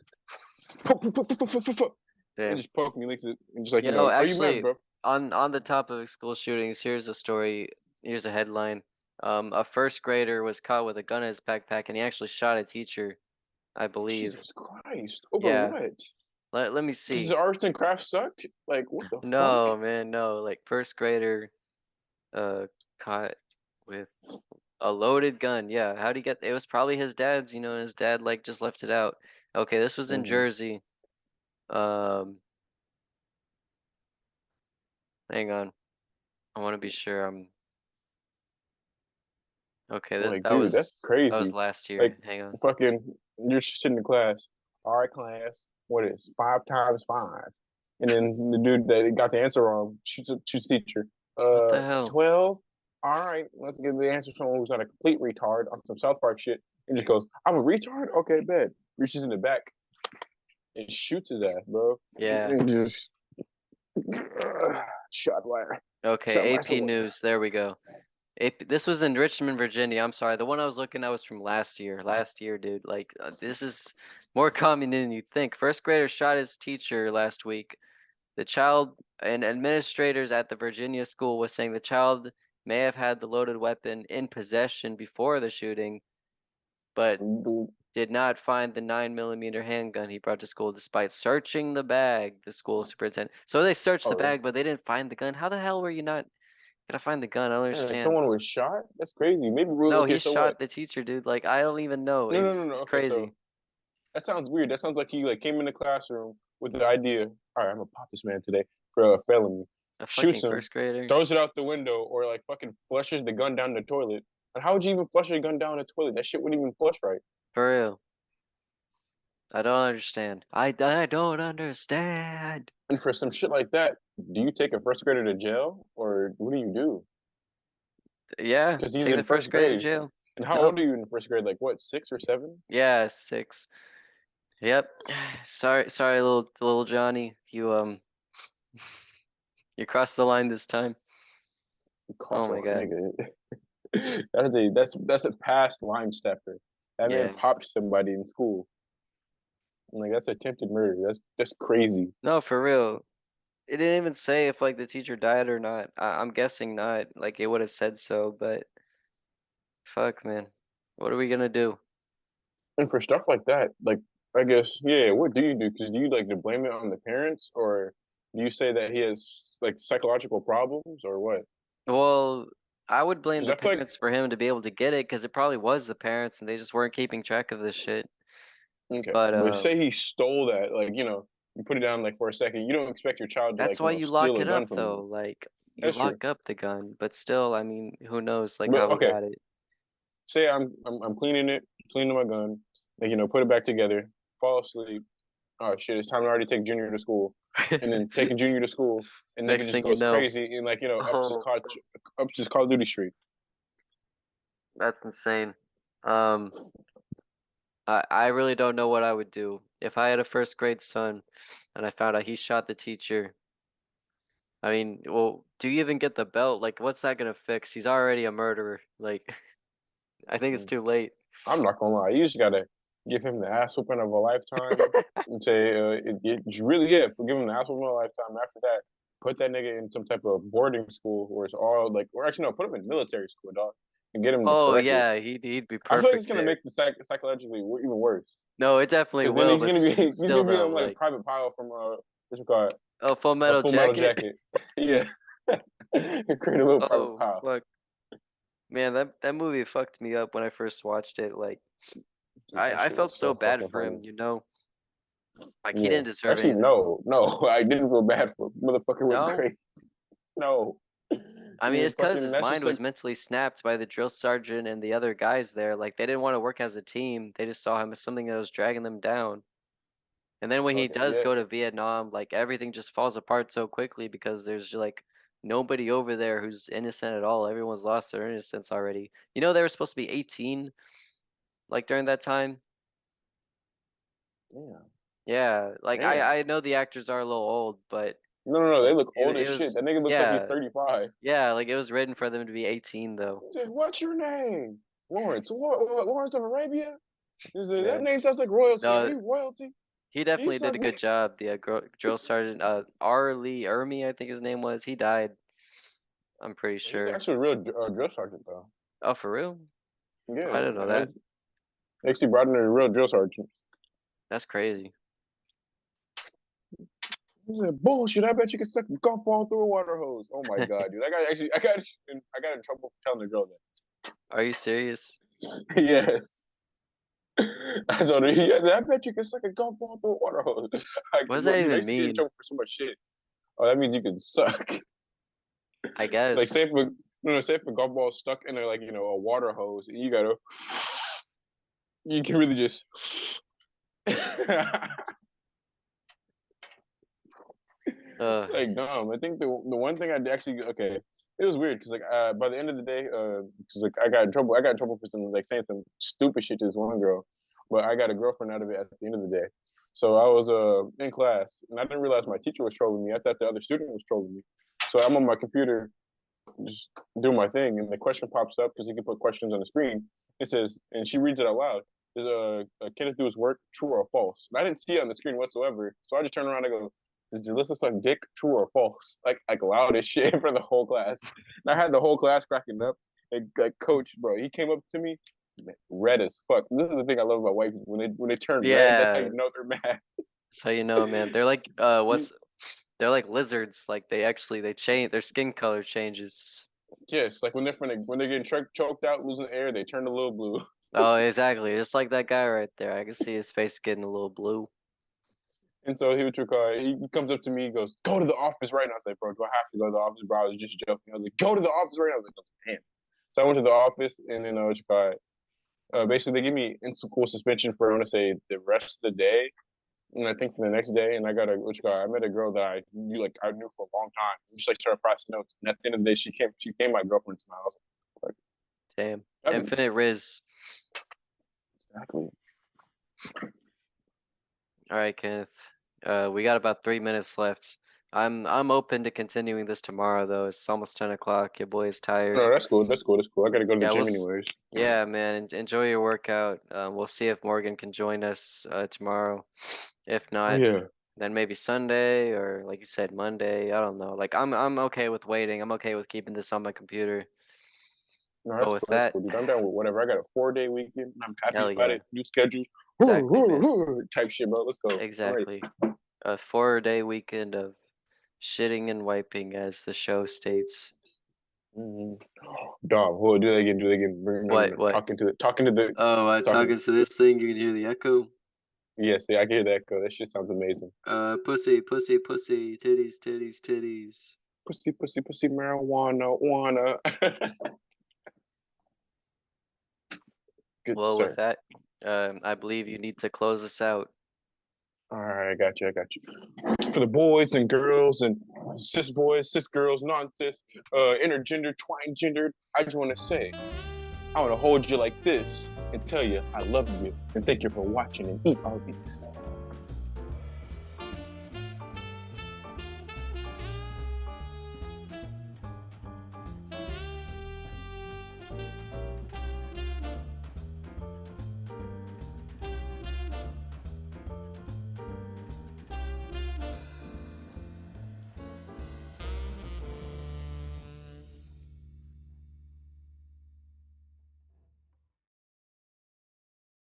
And Damn. just poke me, licks it, and just like, You know, are you mad, actually, bro? on the topic of school shootings, here's a story. Here's a headline. A first grader was caught with a gun in his backpack, and he actually shot a teacher, I believe. Jesus Christ. Over Yeah. what? Let me Because his see. arts and crafts sucked? Like, what the fuck? No, man, no. Like first grader, uh, caught with a loaded gun. Yeah. How'd he get? It was probably his dad's. You know, his dad like just left it out. Okay, this was in Hmm. Jersey. Um, hang on. I want to be sure I'm okay. That Like, dude, that's that was crazy. last Like, year. Hang on. fucking, you're sitting in class. All right, class, what is 5 times 5? And then the dude that got the answer wrong shoots teacher. What the hell? 12? All right, let's give the answer to someone who's not a complete retard on some South Park shit. And just goes, I'm a retard? Okay, bad. Reaches in the back and shoots his ass, bro. Yeah. And just shot wire. Shot Okay, my AP sword. News. There we go. This was in Richmond, Virginia. I'm sorry. The one I was looking at was from last year. Last year, dude. Like, this is more common than you think. First grader shot his teacher last week. The child and administrators at the Virginia school was saying the child may have had the loaded weapon in possession before the shooting, but Dude, did not find the 9mm handgun he brought to school despite searching the bag, the school superintendent. So they searched the oh, bag, but they didn't find the gun. How the hell were you not gonna find the gun? I don't understand. someone was shot? That's crazy. Maybe, No, okay, he so what? shot the teacher, dude. Like I don't even know. No, no, no, no. It's Okay, crazy. so that sounds weird. That sounds like he like came in the classroom with the idea, all right, I'm gonna pop this man today for a felony. A fucking Shoots him, first grader. throws it out the window, or like fucking flushes the gun down the toilet. And how would you even flush a gun down the toilet? That shit wouldn't even flush right. For real. I don't understand. I don't understand. And for some shit like that, do you take a first grader to jail, or what do you do? Yeah, Because he's take the in first first grader to grade. jail. And how Yup. old are you in first grade? Like what, 6 or 7? Yeah, 6. Yep. Sorry, little Johnny. You crossed the line this time. Oh Cross the my line, God. nigga. That's a past line stepper. That man Yeah. popped somebody in school. I'm like, that's attempted murder. That's crazy. No, for real. It didn't even say if like the teacher died or not. I'm guessing not. Like it would have said so, but fuck, man. What are we gonna do? And for stuff like that, like I guess, yeah, what do you do? Because do you like to blame it on the parents, or do you say that he has like psychological problems, or what? Well, I would blame Because the I feel like parents for him to be able to get it because it probably was the parents and they just weren't keeping track of this shit. okay, But but say he stole that, like you put it down like for a second. You don't expect your child to like that's why you steal lock a it gun up from though. you. Like you That's true. lock up the gun, but still, I mean, who knows like But how he okay, got it. say I'm cleaning it, cleaning my gun, like put it back together, fall asleep. Oh shit, it's time to already take Junior to school. and then taking Junior to school, and nigga Next just thing you goes know, crazy and like oh, up just Call of Duty streak. that's insane. Um, I really don't know what I would do if I had a first grade son and I found out he shot the teacher. I mean, well, do you even get the belt? Like, what's that gonna fix? He's already a murderer. Like, I think it's too late. I'm not gonna lie, you just gotta give him the ass whooping of a lifetime and say it's really good. Give him the ass whooping of a lifetime. After that, put that nigga in some type of boarding school where it's all like, or actually no, put him in military school, dog, and get him Oh corrected. yeah, he'd be I feel like perfect it's gonna there. make the psychologically even worse. No, it definitely Because then will, he's but gonna be he's still gonna be though, like like, Private Pile from what's it called, oh, Full a Metal Full Metal Jacket. Jacket. Yeah, create a little Private Oh Pile. fuck, man, that movie fucked me up when I first watched it. Like, Dude, that I shit felt was so so bad fucking for funny. him, you know. Like he Yeah, didn't deserve actually, anything. no, I didn't feel bad for motherfucker went No, crazy. No, I mean yeah, it's because fucking his that's mind just was like mentally snapped by the drill sergeant and the other guys there. Like they didn't want to work as a team. They just saw him as something that was dragging them down. And then when he okay, does yeah, go to Vietnam, like everything just falls apart so quickly because there's like nobody over there who's innocent at all. Everyone's lost their innocence already. You know they were supposed to be 18 like during that time. damn, Yeah, like damn. I know the actors are a little old, but No, they like look old as it shit. was That nigga looks like he's yeah, 35. yeah, like it was written for them to be 18 though. He said, "What's your name?" Lawrence. Lawrence of Arabia. He said, that Man. name sounds like royalty. Are No, you royalty? he You definitely did suck a me. good job. The drill sergeant R. Lee Ermey, I think his name was. He died, I'm pretty He's sure. actually a real drill sergeant though. Oh, for real? I Yeah, didn't know that. they actually brought in a real drill sergeant. That's crazy. He said, "Bullshit! I bet you can suck a golf ball through a water hose." Oh my god, dude! I got in trouble for telling the girl Are you serious? that. Yes. I told her, yeah, I bet you can suck a golf ball through a water hose. Like, What does well, that you even basically get in mean? trouble for so much shit. Oh, that means you can suck. I Like, say guess. if a no, say if a golf ball is stuck in a like a water hose, and you can really just. Like I think the one thing I actually okay, it was weird because like by the end of the day, cause like I got in trouble. I got in trouble for some like saying some stupid shit to this one girl, but I got a girlfriend out of it at the end of the day. So I was in class and I didn't realize my teacher was trolling me. I thought the other student was trolling me. So I'm on my computer just doing my thing, and the question pops up because you can put questions on the screen. It says, and she reads it out loud. Does Kenneth do his work, true or false? And I didn't see it on the screen whatsoever, so I just turned around and go, "Does Jalissa suck dick, true or false?" Like loud as shit in front of the whole class. And I had the whole class cracking up. And, like coach, bro, he came up to me, red as fuck. This is the thing I love about white people. When they turn red, that's how Yeah, you know they're mad. that's how you know, man. They're like they're like lizards. Like they change their skin color changes. Yes, like when they're getting choked out, losing air, they turn a little blue. Oh, exactly. Just like that guy right there. I can see his face getting a little blue. And so he comes up to me, he goes, "Go to the office right now." I said, "Bro, do I have to go to the office, bro?" I was just joking. I was like, "Go to the office right now." I was like, "Damn." So I went to the office, and then basically they give me in-school suspension for I want to say the rest of the day, and I think for the next day. And I got I met a girl that I knew for a long time. We just like started passing notes, and at the end of the day, she came my girlfriend to my house. Like, Damn. I mean, Infinite Riz. exactly. All right, Kenneth. We got about 3 minutes left. I'm open to continuing this tomorrow though. It's almost 10 o'clock. Your boy is tired. No, that's cool. That's cool. That's cool. I gotta go to the Yeah, gym anyways. yeah, man. Enjoy your workout. We'll see if Morgan can join us tomorrow. If Oh not, yeah. then maybe Sunday or like you said, Monday. I don't know. Like I'm okay with waiting. I'm okay with keeping this on my computer. No, But that's with cool. That's that, cool, dude. I'm down with whatever. I got a 4 day weekend. And I'm happy hell about yeah. it. New schedule. Exactly, man. Type shit, bro. Let's go. I'm ready. Exactly. A 4-day weekend of shitting and wiping, as the show states. Dog, we'll do that again. Do that again. No, What? no. What? Oh, Talking. talking to this thing, you can hear the echo. Yes, yeah, I can hear that echo. That shit sounds amazing. Pussy, pussy, pussy, titties, titties, titties. Pussy, pussy, pussy, marijuana, wanna. Good Well, with sir. that, I believe you need to close us out. All right, I got you. I got you. For the boys and girls and cis boys, cis girls, non-cis, intergender, twine-gendered, I just want to say, I want to hold you like this and tell you I love you and thank you for watching and eat Arby's.